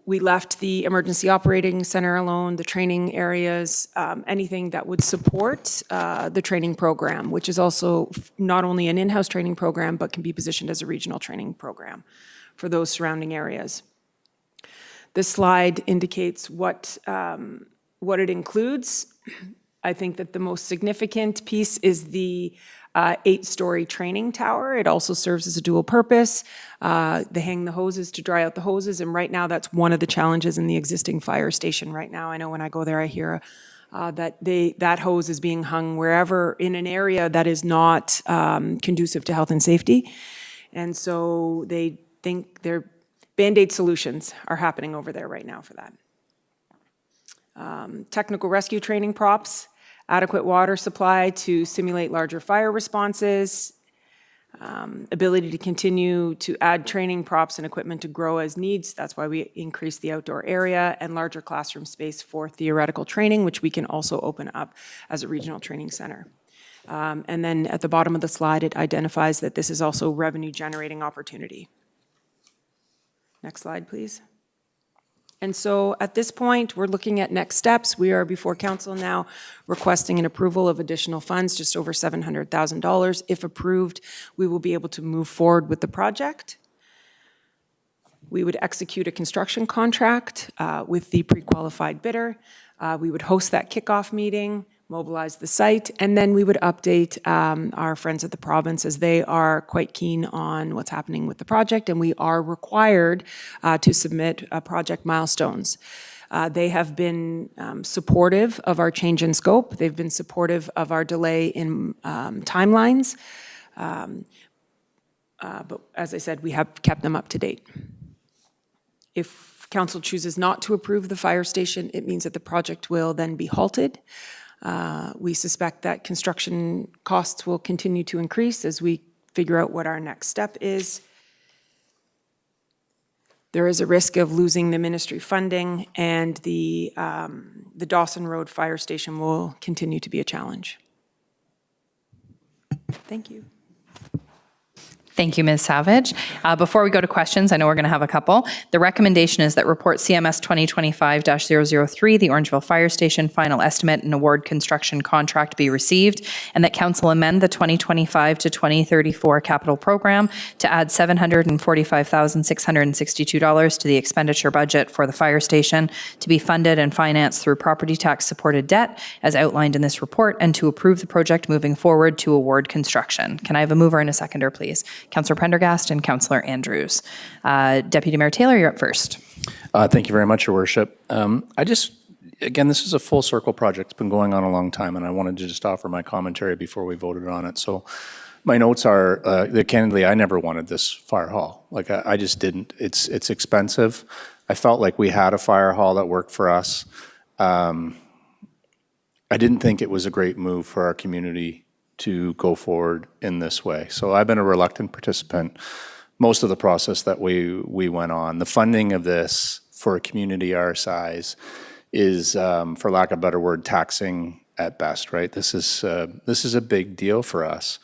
We left the emergency operating center alone, the training areas, anything that would support the training program, which is also not only an in-house training program, but can be positioned as a regional training program for those surrounding areas. This slide indicates what it includes. I think that the most significant piece is the 8-story training tower. It also serves as a dual purpose. They hang the hoses to dry out the hoses, and right now that's one of the challenges in the existing fire station right now. I know when I go there, I hear that hose is being hung wherever in an area that is not conducive to health and safety. And so they think their Band-Aid solutions are happening over there right now for that. Technical rescue training props, adequate water supply to simulate larger fire responses, ability to continue to add training props and equipment to grow as needs. That's why we increased the outdoor area, and larger classroom space for theoretical training, which we can also open up as a regional training center. And then at the bottom of the slide, it identifies that this is also revenue generating opportunity. Next slide, please. And so at this point, we're looking at next steps. We are before council now requesting an approval of additional funds, just over $700,000. If approved, we will be able to move forward with the project. We would execute a construction contract with the pre-qualified bidder. We would host that kickoff meeting, mobilize the site, and then we would update our friends at the province, as they are quite keen on what's happening with the project, and we are required to submit project milestones. They have been supportive of our change in scope. They've been supportive of our delay in timelines. But as I said, we have kept them up to date. If council chooses not to approve the fire station, it means that the project will then be halted. We suspect that construction costs will continue to increase as we figure out what our next step is. There is a risk of losing the ministry funding, and the Dawson Road Fire Station will continue to be a challenge. Thank you.
Thank you, Ms. Savage. Before we go to questions, I know we're going to have a couple. The recommendation is that report CMS 2025-003, the Orangeville Fire Station final estimate and award construction contract be received, and that council amend the 2025 to 2034 capital program to add $745,662 to the expenditure budget for the fire station to be funded and financed through property tax supported debt as outlined in this report, and to approve the project moving forward to award construction. Can I have a mover and a seconder, please? Councillor Prendergast and Councillor Andrews. Deputy Mayor Taylor, you're up first.
Thank you very much, Your Worship. Again, this is a full circle project. It's been going on a long time, and I wanted to just offer my commentary before we voted on it. So my notes are that candidly, I never wanted this fire hall. Like I just didn't. It's expensive. I felt like we had a fire hall that worked for us. I didn't think it was a great move for our community to go forward in this way. So I've been a reluctant participant most of the process that we went on. The funding of this for a community our size is, for lack of a better word, taxing at best, right? This is a big deal for us.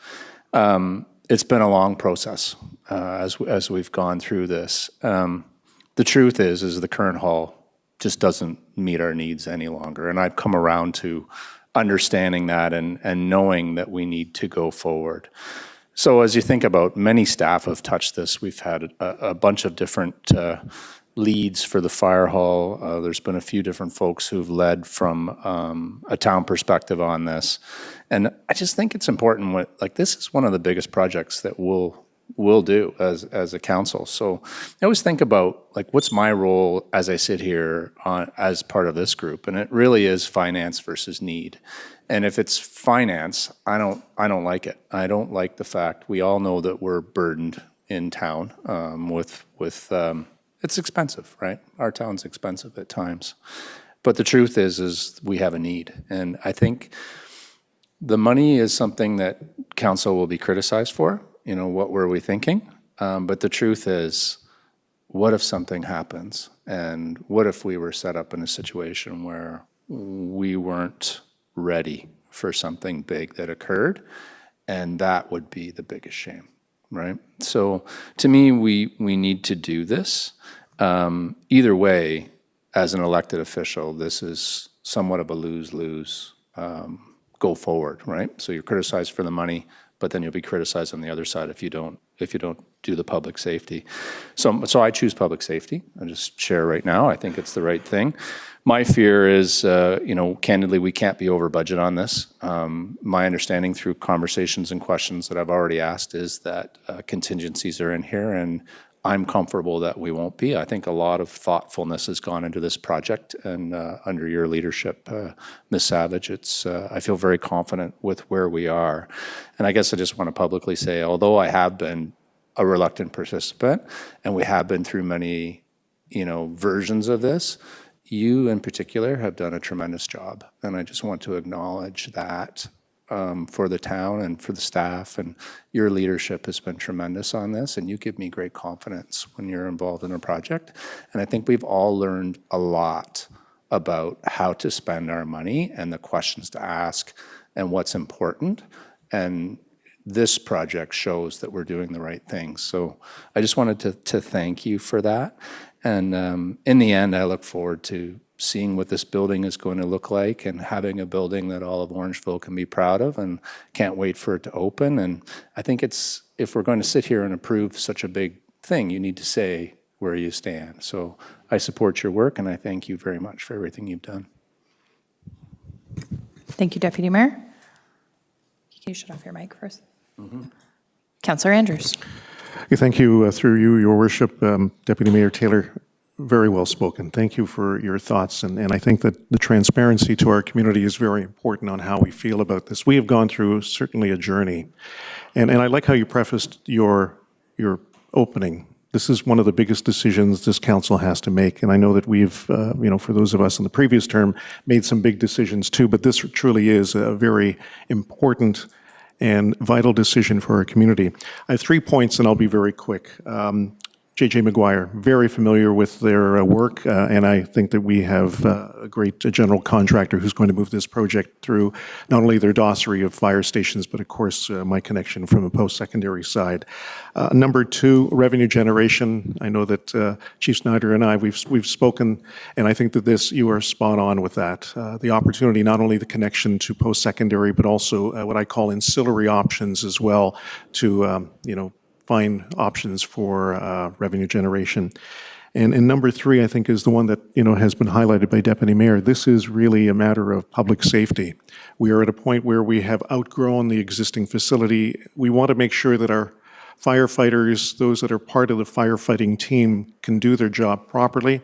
It's been a long process as we've gone through this. The truth is the current hall just doesn't meet our needs any longer. And I've come around to understanding that and knowing that we need to go forward. So as you think about, many staff have touched this. We've had a bunch of different leads for the fire hall. There's been a few different folks who've led from a town perspective on this. And I just think it's important, like this is one of the biggest projects that we'll do as a council. So I always think about, like, what's my role as I sit here as part of this group? And it really is finance versus need. And if it's finance, I don't like it. I don't like the fact, we all know that we're burdened in town with it's expensive, right? Our town's expensive at times. But the truth is we have a need. And I think the money is something that council will be criticized for. You know, what were we thinking? But the truth is, what if something happens? And what if we were set up in a situation where we weren't ready for something big that occurred? And that would be the biggest shame, right? So to me, we need to do this. Either way, as an elected official, this is somewhat of a lose-lose go forward, right? So you're criticized for the money, but then you'll be criticized on the other side if you don't do the public safety. So I choose public safety. I just share right now. I think it's the right thing. My fear is, candidly, we can't be over budget on this. My understanding through conversations and questions that I've already asked is that contingencies are in here, and I'm comfortable that we won't be. I think a lot of thoughtfulness has gone into this project, and under your leadership, Ms. Savage, I feel very confident with where we are. And I guess I just want to publicly say, although I have been a reluctant participant, and we have been through many, versions of this, you in particular have done a tremendous job. And I just want to acknowledge that for the town and for the staff, and your leadership has been tremendous on this, and you give me great confidence when you're involved in a project. And I think we've all learned a lot about how to spend our money and the questions to ask and what's important. And this project shows that we're doing the right things. So I just wanted to thank you for that. And in the end, I look forward to seeing what this building is going to look like and having a building that all of Orangeville can be proud of, and can't wait for it to open. And I think if we're going to sit here and approve such a big thing, you need to say where you stand. So I support your work, and I thank you very much for everything you've done.
Thank you, Deputy Mayor. Can you shut off your mic first? Councillor Andrews.
Thank you, through you, Your Worship, Deputy Mayor Taylor. Very well spoken. Thank you for your thoughts. And I think that the transparency to our community is very important on how we feel about this. We have gone through certainly a journey. And I like how you prefaced your opening. This is one of the biggest decisions this council has to make. And I know that we've, for those of us in the previous term, made some big decisions too, but this truly is a very important and vital decision for our community. I have 3 points, and I'll be very quick. J.J. McGuire, very familiar with their work, and I think that we have a great general contractor who's going to move this project through not only their dossier of fire stations, but of course my connection from a post-secondary side. Number 2, revenue generation. I know that Chief Snyder and I, we've spoken, and I think that you are spot on with that. The opportunity, not only the connection to post-secondary, but also what I call ancillary options as well to, find options for revenue generation. And number 3, I think, is the one that, has been highlighted by Deputy Mayor. This is really a matter of public safety. We are at a point where we have outgrown the existing facility. We want to make sure that our firefighters, those that are part of the firefighting team, can do their job properly.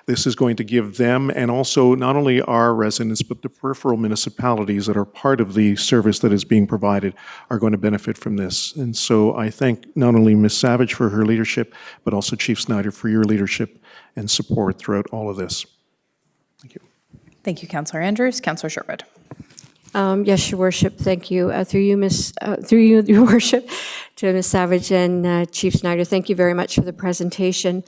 This is going to give them, and also not only our residents, but the peripheral municipalities that are part of the service that is being provided, are going to benefit from this. And so I thank not only Ms. Savage for her leadership, but also Chief Snyder for your leadership and support throughout all of this. Thank you.
Thank you, Councillor Andrews. Councillor Sherwood.
Yes, Your Worship, thank you. Through you, Your Worship, to Ms. Savage and Chief Snyder, thank you very much for the presentation.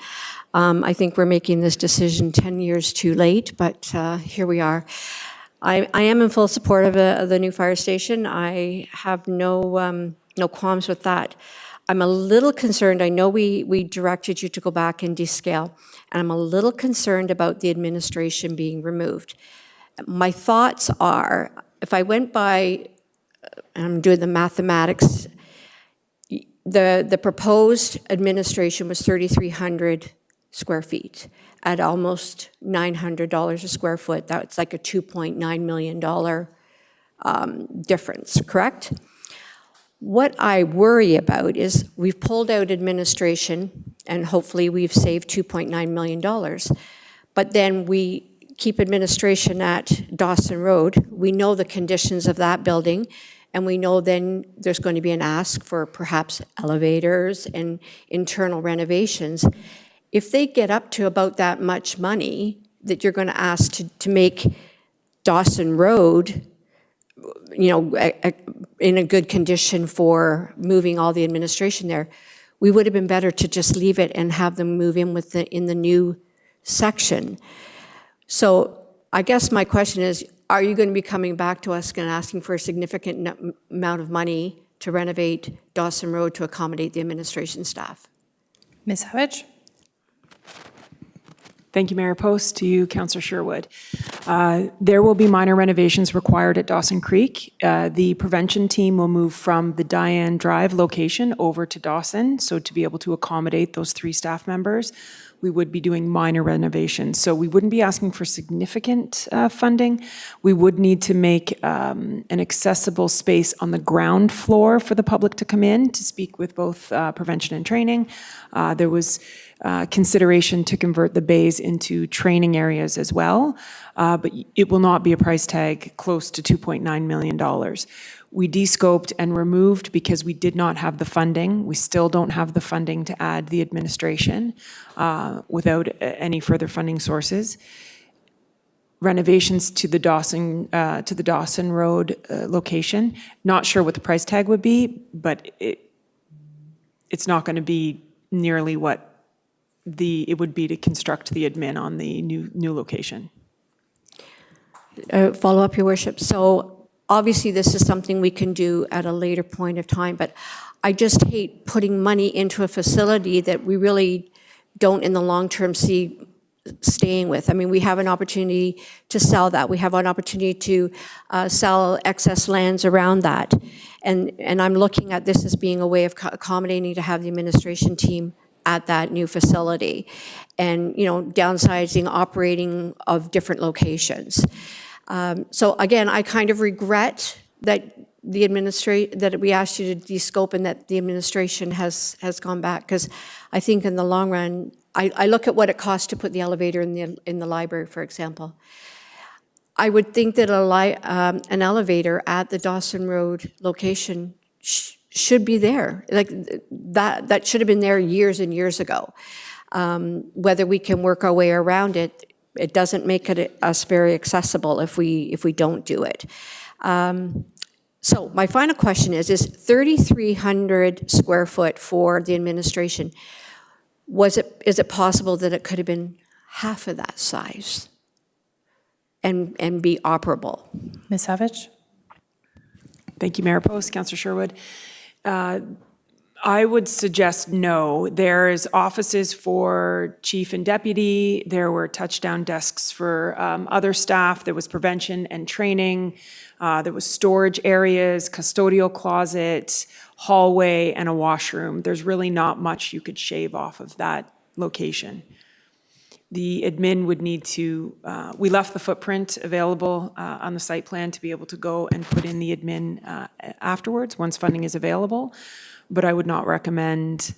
I think we're making this decision 10 years too late, but here we are. I am in full support of the new fire station. I have no qualms with that. I'm a little concerned. I know we directed you to go back and descale, and I'm a little concerned about the administration being removed. My thoughts are, if I went by, I'm doing the mathematics, the proposed administration was 3,300 square feet at almost $900 a square foot. That's like a $2.9 million difference, correct? What I worry about is we've pulled out administration and hopefully we've saved $2.9 million, but then we keep administration at Dawson Road. We know the conditions of that building, and we know then there's going to be an ask for perhaps elevators and internal renovations. If they get up to about that much money that you're going to ask to make Dawson Road, in a good condition for moving all the administration there, we would have been better to just leave it and have them move in in the new section. So I guess my question is, are you going to be coming back to us and asking for a significant amount of money to renovate Dawson Road to accommodate the administration staff?
Ms. Savage?
Thank you, Mayor Post. To you, Councillor Sherwood. There will be minor renovations required at Dawson Creek. The prevention team will move from the Diane Drive location over to Dawson. So to be able to accommodate those 3 staff members, we would be doing minor renovations. So we wouldn't be asking for significant funding. We would need to make an accessible space on the ground floor for the public to come in to speak with both prevention and training. There was consideration to convert the bays into training areas as well, but it will not be a price tag close to $2.9 million. We de-scoped and removed because we did not have the funding. We still don't have the funding to add the administration without any further funding sources. Renovations to the Dawson Road location. Not sure what the price tag would be, but it's not going to be nearly what it would be to construct the admin on the new location.
Follow up, Your Worship. So obviously this is something we can do at a later point of time, but I just hate putting money into a facility that we really don't in the long term see staying with. I mean, we have an opportunity to sell that. We have an opportunity to sell excess lands around that. And I'm looking at this as being a way of accommodating to have the administration team at that new facility and, downsizing operating of different locations. So again, I kind of regret that that we asked you to de-scope and that the administration has gone back, because I think in the long run, I look at what it costs to put the elevator in the library, for example. I would think that an elevator at the Dawson Road location should be there. Like that should have been there years and years ago. Whether we can work our way around it, it doesn't make us very accessible if we don't do it. So my final question is 3,300 square foot for the administration, is it possible that it could have been half of that size and be operable?
Ms. Savage?
Thank you, Mayor Post. Councillor Sherwood. I would suggest no. There's offices for chief and deputy. There were touchdown desks for other staff. There was prevention and training. There was storage areas, custodial closet, hallway, and a washroom. There's really not much you could shave off of that location. The admin would need to, we left the footprint available on the site plan to be able to go and put in the admin afterwards once funding is available, but I would not recommend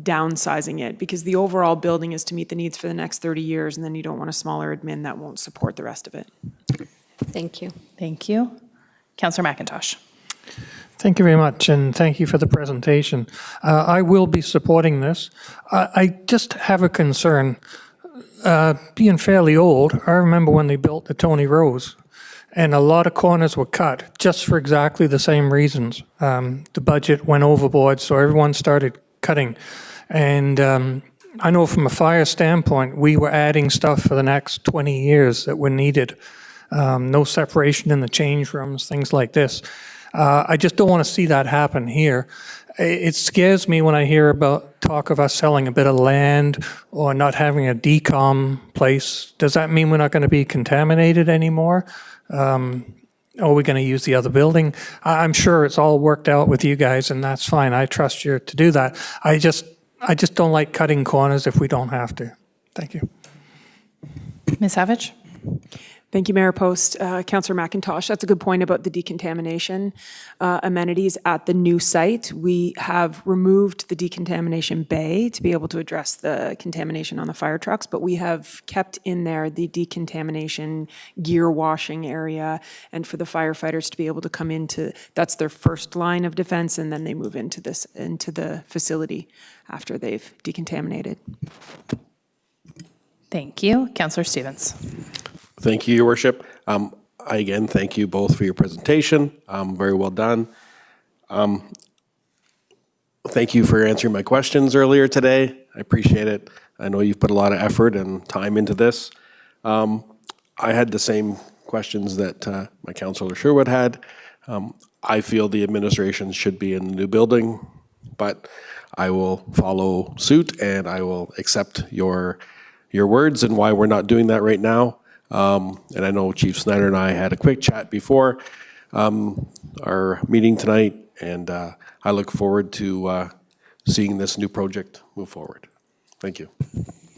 downsizing it because the overall building is to meet the needs for the next 30 years, and then you don't want a smaller admin that won't support the rest of it.
Thank you.
Thank you. Councillor McIntosh.
Thank you very much, and thank you for the presentation. I will be supporting this. I just have a concern. being fairly old, I remember when they built the Tony Rose, and a lot of corners were cut just for exactly the same reasons. The budget went overboard, so everyone started cutting. And I know from a fire standpoint, we were adding stuff for the next 20 years that were needed. No separation in the change rooms, things like this. I just don't want to see that happen here. It scares me when I hear about talk of us selling a bit of land or not having a decom place. Does that mean we're not going to be contaminated anymore? Are we going to use the other building? I'm sure it's all worked out with you guys, and that's fine. I trust you to do that. I just don't like cutting corners if we don't have to. Thank you.
Ms. Savage?
Thank you, Mayor Post. Councillor McIntosh, that's a good point about the decontamination amenities at the new site. We have removed the decontamination bay to be able to address the contamination on the fire trucks, but we have kept in there the decontamination gear washing area, and for the firefighters to be able to come into, that's their first line of defense, and then they move into the facility after they've decontaminated.
Thank you. Councillor Stevens.
Thank you, Your Worship. I again thank you both for your presentation. Very well done. Thank you for answering my questions earlier today. I appreciate it. I know you've put a lot of effort and time into this. I had the same questions that my Councillor Sherwood had. I feel the administration should be in the new building, but I will follow suit and I will accept your words and why we're not doing that right now. And I know Chief Snyder and I had a quick chat before our meeting tonight, and I look forward to seeing this new project move forward. Thank you.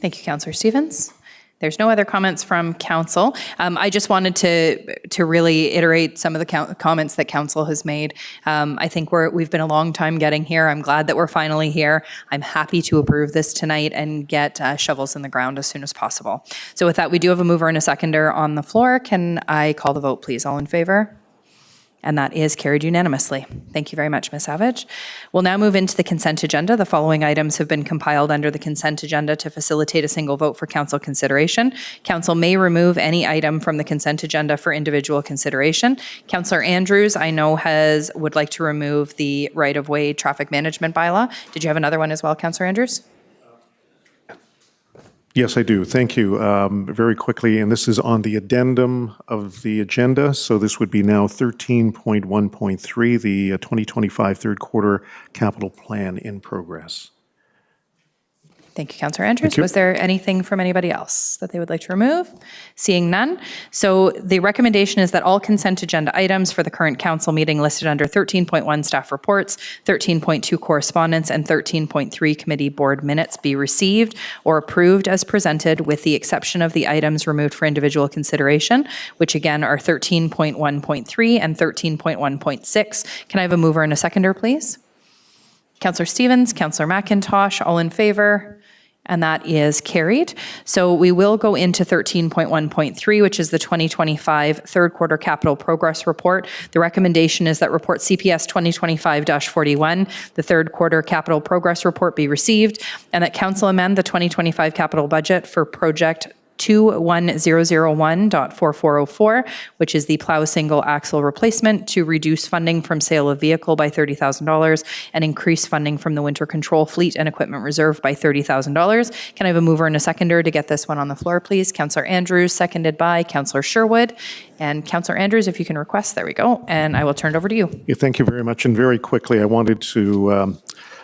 Thank you, Councillor Stevens. There's no other comments from council. I just wanted to really iterate some of the comments that council has made. I think we've been a long time getting here. I'm glad that we're finally here. I'm happy to approve this tonight and get shovels in the ground as soon as possible. So with that, we do have a mover and a seconder on the floor. Can I call the vote, please? All in favor? And that is carried unanimously. Thank you very much, Ms. Savage. We'll now move into the consent agenda. The following items have been compiled under the consent agenda to facilitate a single vote for council consideration. Council may remove any item from the consent agenda for individual consideration. Councillor Andrews, I know, would like to remove the right-of-way traffic management bylaw. Did you have another one as well, Councillor Andrews?
Yes, I do. Thank you. Very quickly, and this is on the addendum of the agenda. So this would be now 13.1.3, the 2025 third quarter capital plan in progress.
Thank you, Councillor Andrews. Was there anything from anybody else that they would like to remove? Seeing none. So the recommendation is that all consent agenda items for the current council meeting listed under 13.1 staff reports, 13.2 correspondence, and 13.3 committee board minutes be received or approved as presented, with the exception of the items removed for individual consideration, which again are 13.1.3 and 13.1.6. Can I have a mover and a seconder, please? Councillor Stevens, Councillor McIntosh, all in favor? And that is carried. So we will go into 13.1.3, which is the 2025 third quarter capital progress report. The recommendation is that report CPS 2025-41, the third quarter capital progress report, be received, and that council amend the 2025 capital budget for project 21001.4404, which is the plow single axle replacement, to reduce funding from sale of vehicle by $30,000 and increase funding from the winter control fleet and equipment reserve by $30,000. Can I have a mover and a seconder to get this one on the floor, please? Councillor Andrews, seconded by Councillor Sherwood. And Councillor Andrews, if you can request, there we go. And I will turn it over to you.
Yeah, thank you very much. And very quickly, I wanted to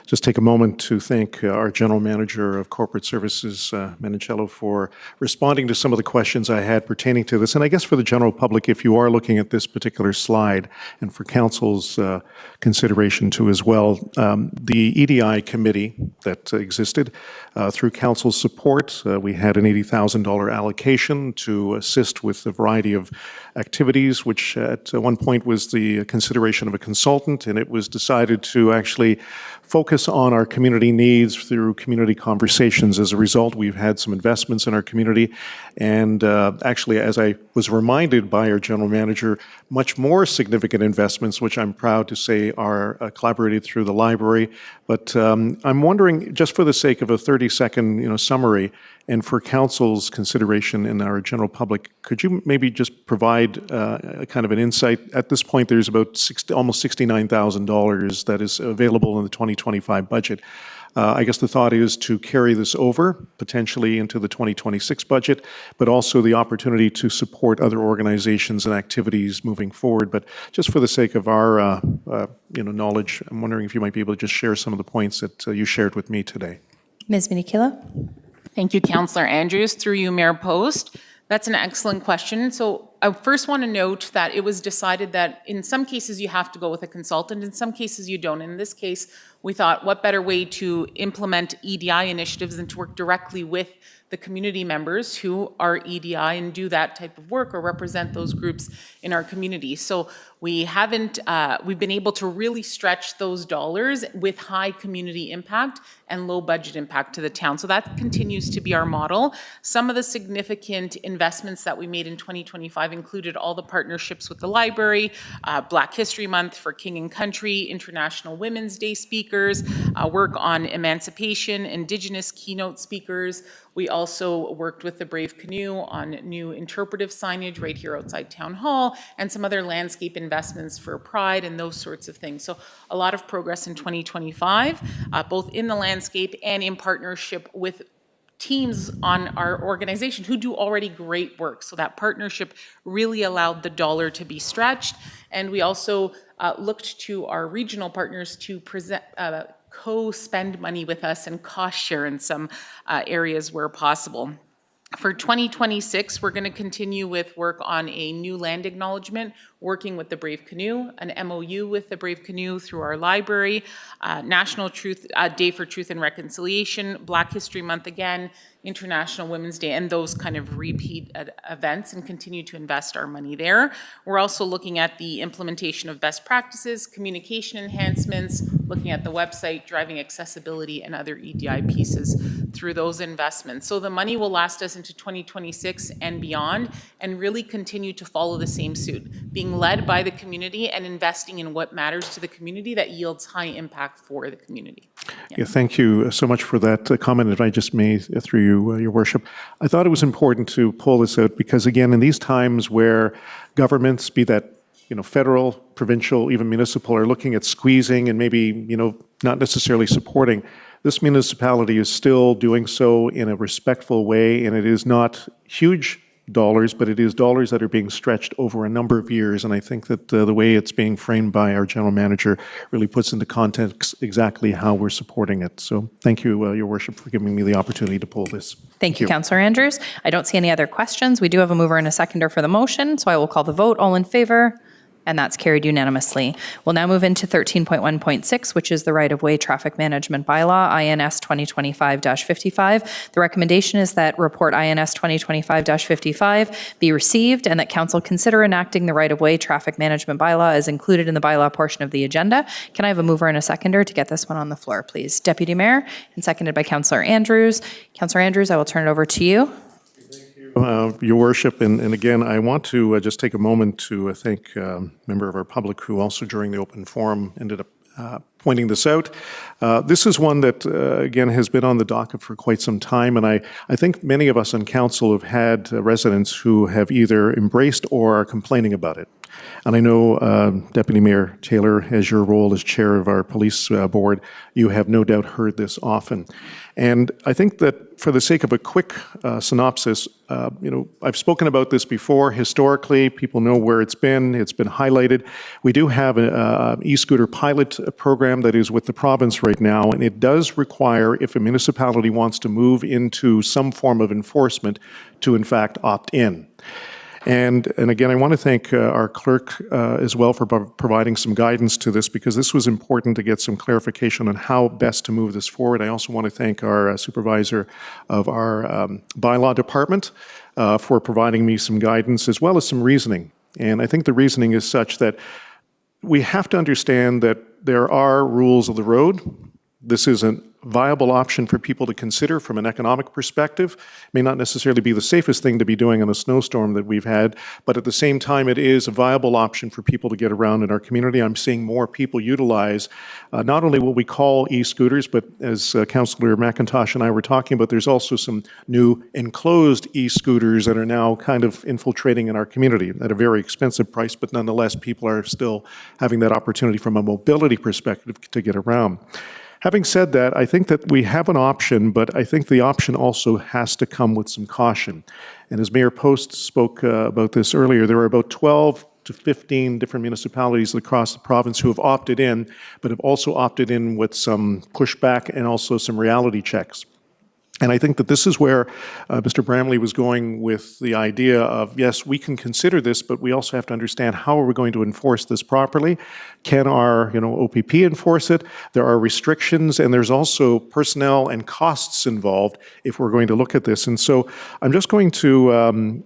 just take a moment to thank our General Manager of Corporate Services, Menicello, for responding to some of the questions I had pertaining to this. And I guess for the general public, if you are looking at this particular slide, and for Council's consideration too as well, the EDI committee that existed, through Council's support, we had an $80,000 allocation to assist with a variety of activities, which at one point was the consideration of a consultant, and it was decided to actually focus on our community needs through community conversations. As a result, we've had some investments in our community, and actually, as I was reminded by our general manager, much more significant investments, which I'm proud to say are collaborated through the library. But I'm wondering, just for the sake of a 30-second summary, And for council's consideration in our general public, could you maybe just provide a kind of an insight? At this point, there's about almost $69,000 that is available in the 2025 budget. I guess the thought is to carry this over, potentially into the 2026 budget, but also the opportunity to support other organizations and activities moving forward. But just for the sake of our knowledge, I'm wondering if you might be able to just share some of the points that you shared with me today.
Ms. Minikila?
Thank you, Councillor Andrews. Through you, Mayor Post. That's an excellent question. So I first want to note that it was decided that in some cases you have to go with a consultant, in some cases you don't. In this case, we thought what better way to implement EDI initiatives than to work directly with the community members who are EDI and do that type of work or represent those groups in our community. So we've been able to really stretch those dollars with high community impact and low budget impact to the town. So that continues to be our model. Some of the significant investments that we made in 2025 included all the partnerships with the library, Black History Month for King and Country, International Women's Day speakers, work on emancipation, Indigenous keynote speakers. We also worked with the Brave Canoe on new interpretive signage right here outside Town Hall and some other landscape investments for Pride and those sorts of things. So a lot of progress in 2025, both in the landscape and in partnership with teams on our organization who do already great work. So that partnership really allowed the dollar to be stretched. And we also looked to our regional partners to co-spend money with us and cost share in some areas where possible. For 2026, we're going to continue with work on a new land acknowledgement, working with the Brave Canoe, an MOU with the Brave Canoe through our library, National Day for Truth and Reconciliation, Black History Month again, International Women's Day, and those kind of repeat events, and continue to invest our money there. We're also looking at the implementation of best practices, communication enhancements, looking at the website, driving accessibility, and other EDI pieces through those investments. So the money will last us into 2026 and beyond, and really continue to follow the same suit, being led by the community and investing in what matters to the community that yields high impact for the community.
Yeah, thank you so much for that comment, if I just may, through you, Your Worship. I thought it was important to pull this out because, again, in these times where governments, be that federal, provincial, even municipal, are looking at squeezing and maybe not necessarily supporting, this municipality is still doing so in a respectful way, and it is not huge dollars, but it is dollars that are being stretched over a number of years. And I think that the way it's being framed by our general manager really puts into context exactly how we're supporting it. So thank you, Your Worship, for giving me the opportunity to pull this.
Thank you, Councillor Andrews. I don't see any other questions. We do have a mover and a seconder for the motion, so I will call the vote. All in favor? And that's carried unanimously. We'll now move into 13.1.6, which is the right-of-way traffic management bylaw, INS 2025-55. The recommendation is that report INS 2025-55 be received and that council consider enacting the right-of-way traffic management bylaw as included in the bylaw portion of the agenda. Can I have a mover and a seconder to get this one on the floor, please? Deputy Mayor, and seconded by Councillor Andrews. Councillor Andrews, I will turn it over to you.
Your Worship, and again, I want to just take a moment to thank a member of our public who also during the open forum ended up pointing this out. This is one that, again, has been on the docket for quite some time, and I think many of us on council have had residents who have either embraced or are complaining about it. And I know, Deputy Mayor Taylor, as your role as chair of our police board, you have no doubt heard this often. And I think that for the sake of a quick synopsis, I've spoken about this before. Historically, people know where it's been highlighted. We do have an e-scooter pilot program that is with the province right now, and it does require, if a municipality wants to move into some form of enforcement, to in fact opt in. And again, I want to thank our clerk as well for providing some guidance to this, because this was important to get some clarification on how best to move this forward. I also want to thank our supervisor of our bylaw department for providing me some guidance as well as some reasoning. And I think the reasoning is such that we have to understand that there are rules of the road. This is an viable option for people to consider from an economic perspective. May not necessarily be the safest thing to be doing in a snowstorm that we've had, but at the same time, it is a viable option for people to get around in our community. I'm seeing more people utilize not only what we call e-scooters, but as Councillor McIntosh and I were talking about, there's also some new enclosed e-scooters that are now kind of infiltrating in our community at a very expensive price, but nonetheless, people are still having that opportunity from a mobility perspective to get around. Having said that, I think that we have an option, but I think the option also has to come with some caution. And as Mayor Post spoke about this earlier, there are about 12 to 15 different municipalities across the province who have opted in, but have also opted in with some pushback and also some reality checks. And I think that this is where Mr. Bramley was going with the idea of, yes, we can consider this, but we also have to understand how are we going to enforce this properly? Can our OPP enforce it? There are restrictions, and there's also personnel and costs involved if we're going to look at this. And so I'm just going to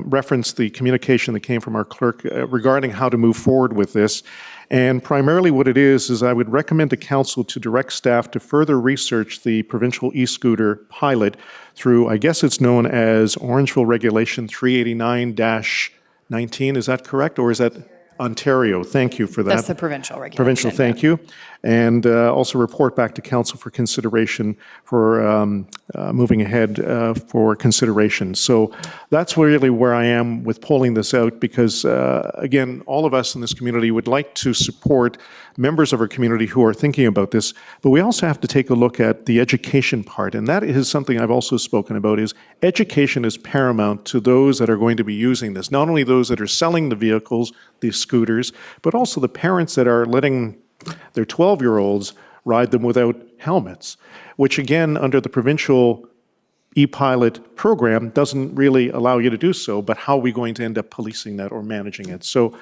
reference the communication that came from our clerk regarding how to move forward with this. And primarily what it is I would recommend to council to direct staff to further research the provincial e-scooter pilot through, I guess it's known as Orangeville Regulation 389-19, is that correct? Or is that Ontario? Thank you for that.
That's the provincial regulation.
Provincial, thank you. And also report back to council for consideration for moving ahead for consideration. So that's really where I am with pulling this out because, again, all of us in this community would like to support members of our community who are thinking about this, but we also have to take a look at the education part. And that is something I've also spoken about is education is paramount to those that are going to be using this. Not only those that are selling the vehicles, these scooters, but also the parents that are letting their 12-year-olds ride them without helmets, which again, under the provincial e-pilot program, doesn't really allow you to do so, but how are we going to end up policing that or managing it? So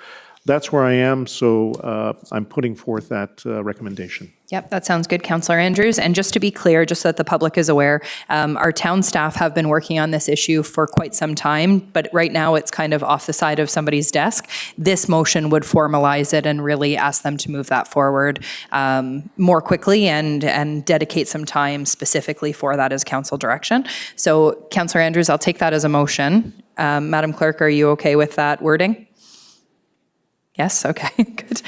that's where I am, so I'm putting forth that recommendation.
Yep, that sounds good, Councillor Andrews. And just to be clear, just so that the public is aware, our town staff have been working on this issue for quite some time, but right now it's kind of off the side of somebody's desk. This motion would formalize it and really ask them to move that forward more quickly and dedicate some time specifically for that as council direction. So, Councillor Andrews, I'll take that as a motion. Madam Clerk, are you okay with that wording? Yes, okay, good.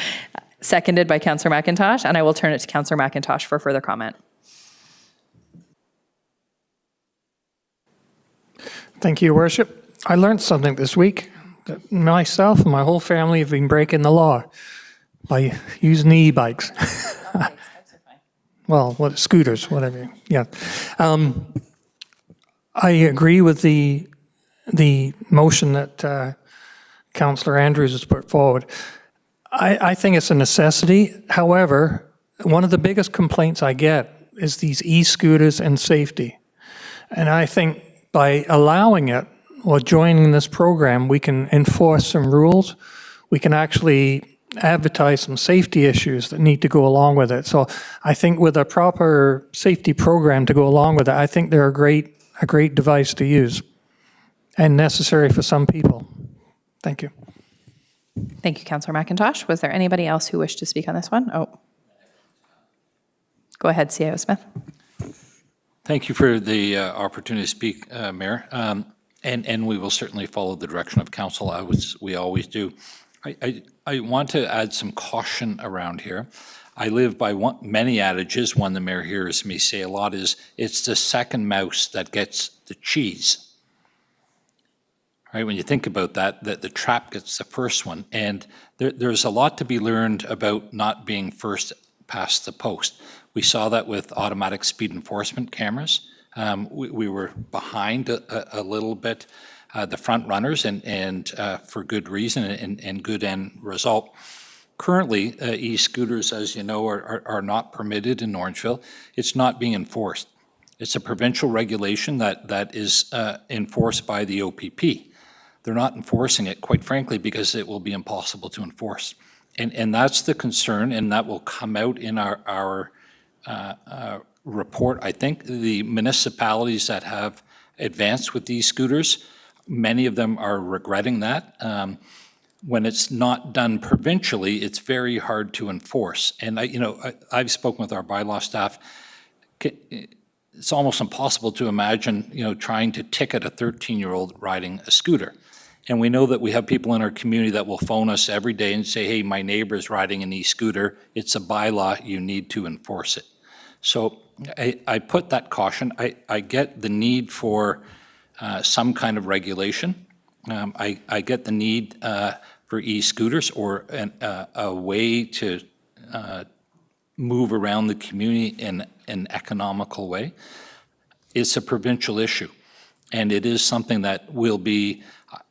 Seconded by Councillor McIntosh, and I will turn it to Councillor McIntosh for further comment.
Thank you, Your Worship. I learned something this week that myself and my whole family have been breaking the law by using e-bikes. Well, scooters, whatever. Yeah. I agree with the motion that Councillor Andrews has put forward. I think it's a necessity. However, one of the biggest complaints I get is these e-scooters and safety. And I think by allowing it or joining this program, we can enforce some rules. We can actually advertise some safety issues that need to go along with it. So I think with a proper safety program to go along with it, I think they're a great device to use and necessary for some people. Thank you.
Thank you, Councillor McIntosh. Was there anybody else who wished to speak on this one? Oh. Go ahead, CAO Smith.
Thank you for the opportunity to speak, Mayor. And we will certainly follow the direction of council, we always do. I want to add some caution around here. I live by many adages. One the Mayor hears me say a lot is, it's the second mouse that gets the cheese. Right, when you think about that, the trap gets the first one. And there's a lot to be learned about not being first past the post. We saw that with automatic speed enforcement cameras. We were behind a little bit, the front runners, and for good reason and good end result. Currently, e-scooters, as you know, are not permitted in Orangeville. It's not being enforced. It's a provincial regulation that is enforced by the OPP. They're not enforcing it, quite frankly, because it will be impossible to enforce. And that's the concern, and that will come out in our report. I think the municipalities that have advanced with these scooters, many of them are regretting that. When it's not done provincially, it's very hard to enforce. And I've spoken with our bylaw staff. it's almost impossible to imagine, trying to ticket a 13-year-old riding a scooter. And we know that we have people in our community that will phone us every day and say, hey, my neighbor's riding an e-scooter. It's a bylaw. You need to enforce it. So I put that caution. I get the need for some kind of regulation. I get the need for e-scooters or a way to move around the community in an economical way. It's a provincial issue, and it is something that will be,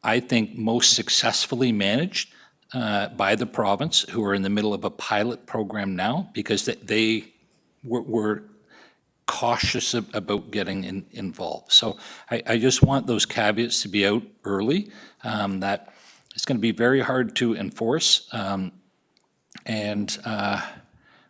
I think, most successfully managed by the province, who are in the middle of a pilot program now, because they were cautious about getting involved. So I just want those caveats to be out early, that it's going to be very hard to enforce, and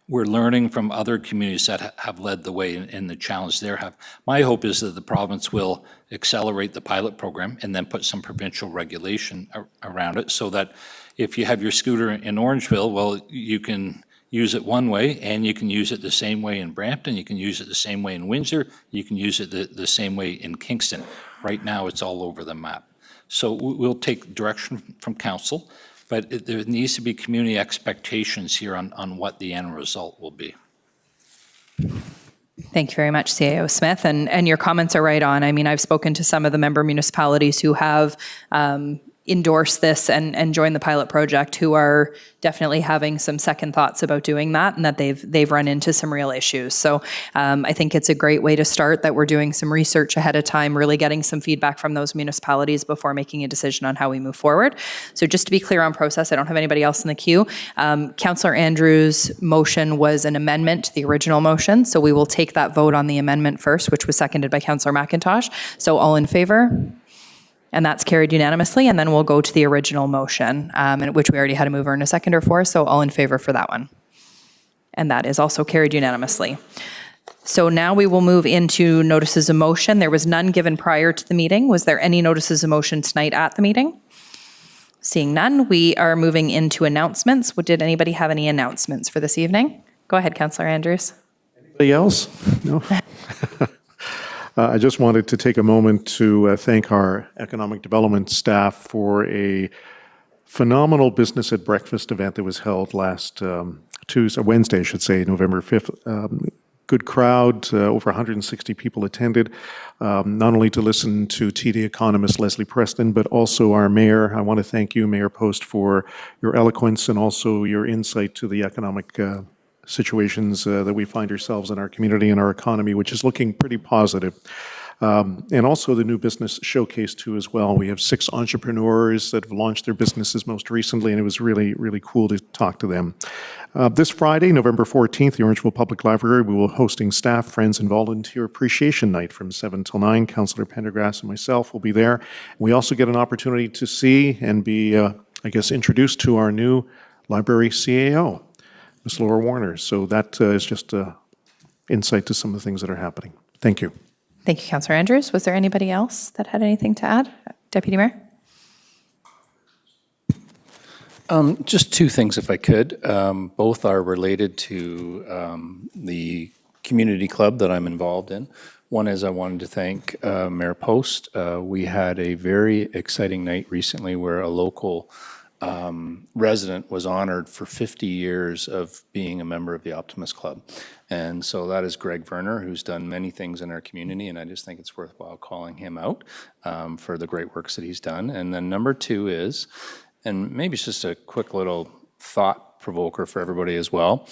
we're learning from other communities that have led the way in the challenge they have. My hope is that the province will accelerate the pilot program and then put some provincial regulation around it, so that if you have your scooter in Orangeville, well, you can use it one way, and you can use it the same way in Brampton, you can use it the same way in Windsor, you can use it the same way in Kingston. Right now, it's all over the map. So we'll take direction from council, but there needs to be community expectations here on what the end result will be.
Thank you very much, CAO Smith. And your comments are right on. I mean, I've spoken to some of the member municipalities who have endorse this and join the pilot project, who are definitely having some second thoughts about doing that, and that they've run into some real issues. So I think it's a great way to start, that we're doing some research ahead of time, really getting some feedback from those municipalities before making a decision on how we move forward. So just to be clear on process, I don't have anybody else in the queue. Councillor Andrews' motion was an amendment to the original motion, so we will take that vote on the amendment first, which was seconded by Councillor McIntosh. So all in favor? And that's carried unanimously. And then we'll go to the original motion, which we already had a mover and a seconder for. So all in favor for that one. And that is also carried unanimously. So now we will move into notices of motion. There was none given prior to the meeting. Was there any notices of motion tonight at the meeting? Seeing none, we are moving into announcements. Did anybody have any announcements for this evening? Go ahead, Councillor Andrews.
Anybody else? No? I just wanted to take a moment to thank our economic development staff for a phenomenal business at breakfast event that was held last Wednesday, I should say, November 5th. Good crowd, over 160 people attended, not only to listen to TD economist Leslie Preston, but also our mayor. I want to thank you, Mayor Post, for your eloquence and also your insight to the economic situations that we find ourselves in our community and our economy, which is looking pretty positive. And also the new business showcase too as well. We have 6 entrepreneurs that have launched their businesses most recently, and it was really, really cool to talk to them. This Friday, November 14th, the Orangeville Public Library, we will be hosting Staff, Friends, and Volunteer Appreciation Night from 7 till 9. Councillor Pendergrass and myself will be there. We also get an opportunity to see and be, introduced to our new library CAO. Ms. Laura Warner. So that is just insight to some of the things that are happening. Thank you.
Thank you, Councillor Andrews. Was there anybody else that had anything to add? Deputy Mayor?
Just 2 things, if I could. Both are related to the community club that I'm involved in. One is I wanted to thank Mayor Post. We had a very exciting night recently where a local resident was honored for 50 years of being a member of the Optimist Club. And so that is Greg Werner, who's done many things in our community, and I just think it's worthwhile calling him out for the great works that he's done. And then number 2 is, and maybe it's just a quick little thought provoker for everybody as well,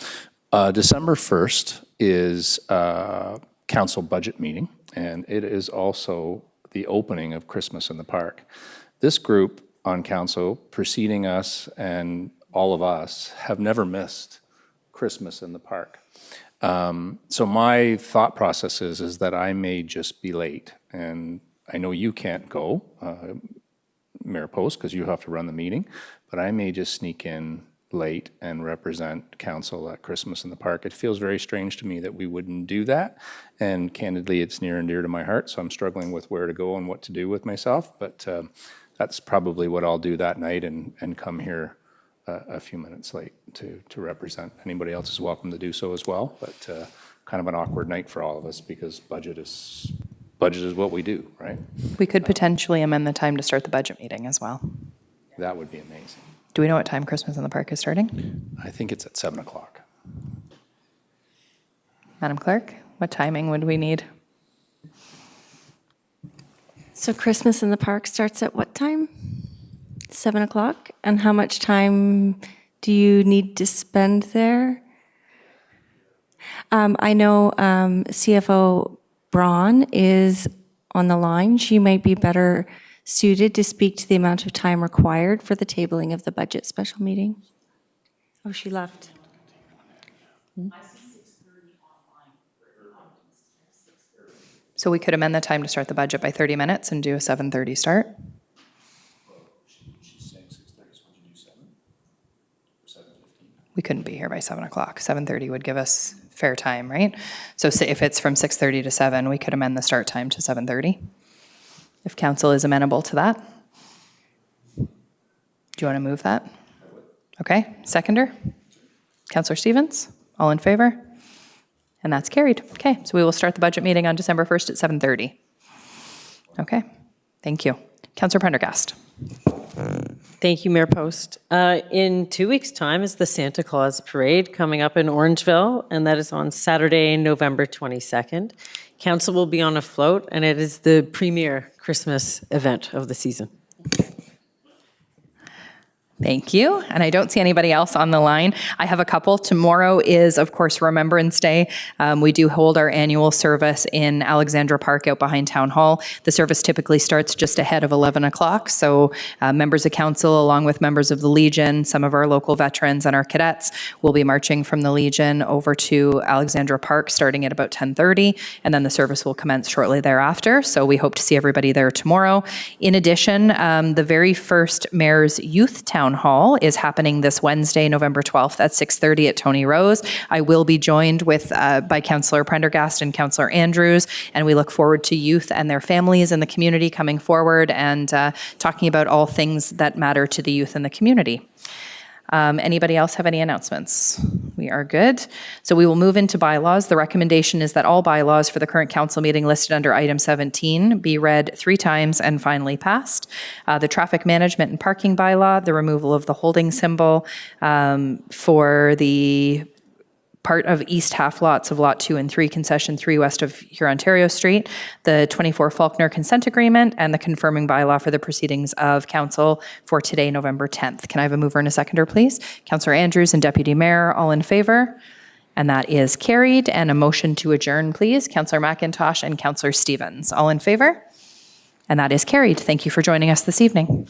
December 1st is council budget meeting, and it is also the opening of Christmas in the Park. This group on council preceding us and all of us have never missed Christmas in the park. So my thought process is that I may just be late, and I know you can't go, Mayor Post, because you have to run the meeting, but I may just sneak in late and represent council at Christmas in the Park. It feels very strange to me that we wouldn't do that, and candidly it's near and dear to my heart, so I'm struggling with where to go and what to do with myself, but that's probably what I'll do that night, and come here a few minutes late to represent. Anybody else is welcome to do so as well, but kind of an awkward night for all of us because budget is what we do, right?
We could potentially amend the time to start the budget meeting as well.
That would be amazing.
Do we know what time Christmas in the Park is starting?
I think it's at 7 o'clock.
Madam Clerk, what timing would we need?
So Christmas in the Park starts at what time? 7 o'clock? And how much time do you need to spend there? I know CFO Braun is on the line. She might be better suited to speak to the amount of time required for the tabling of the budget special meeting. Oh, she left.
So we could amend the time to start the budget by 30 minutes and do a 7:30 start? We couldn't be here by 7 o'clock. 7:30 would give us fair time, right? So say if it's from 6:30 to 7, we could amend the start time to 7:30, if council is amenable to that. Do you want to move that? Okay, seconder? Councillor Stevens, all in favor? And that's carried. Okay, so we will start the budget meeting on December 1st at 7:30. Okay, thank you. Councillor Prendergast.
Thank you, Mayor Post. In 2 weeks' time is the Santa Claus Parade coming up in Orangeville, and that is on Saturday, November 22nd. Council will be on a float, and it is the premier Christmas event of the season.
Thank you. And I don't see anybody else on the line. I have a couple. Tomorrow is, of course, Remembrance Day. We do hold our annual service in Alexandra Park out behind Town Hall. The service typically starts just ahead of 11 o'clock. So members of council, along with members of the Legion, some of our local veterans and our cadets will be marching from the Legion over to Alexandra Park starting at about 10:30. And then the service will commence shortly thereafter. So we hope to see everybody there tomorrow. In addition, the very first Mayor's Youth Town Hall is happening this Wednesday, November 12th at 6:30 at Tony Rose. I will be joined by Councillor Prendergast and Councillor Andrews, and we look forward to youth and their families in the community coming forward and talking about all things that matter to the youth in the community. Anybody else have any announcements? We are good. So we will move into bylaws. The recommendation is that all bylaws for the current council meeting listed under item 17 be read 3 times and finally passed. The traffic management and parking bylaw, the removal of the holding symbol for the part of east half lots of Lot 2 and 3, Concession 3 west of Hurontario Street, the 24 Faulkner consent agreement, and the confirming bylaw for the proceedings of council for today, November 10th. Can I have a mover and a seconder, please? Councillor Andrews and Deputy Mayor, all in favor? And that is carried. And a motion to adjourn, please. Councillor McIntosh and Councillor Stevens, all in favor? And that is carried. Thank you for joining us this evening.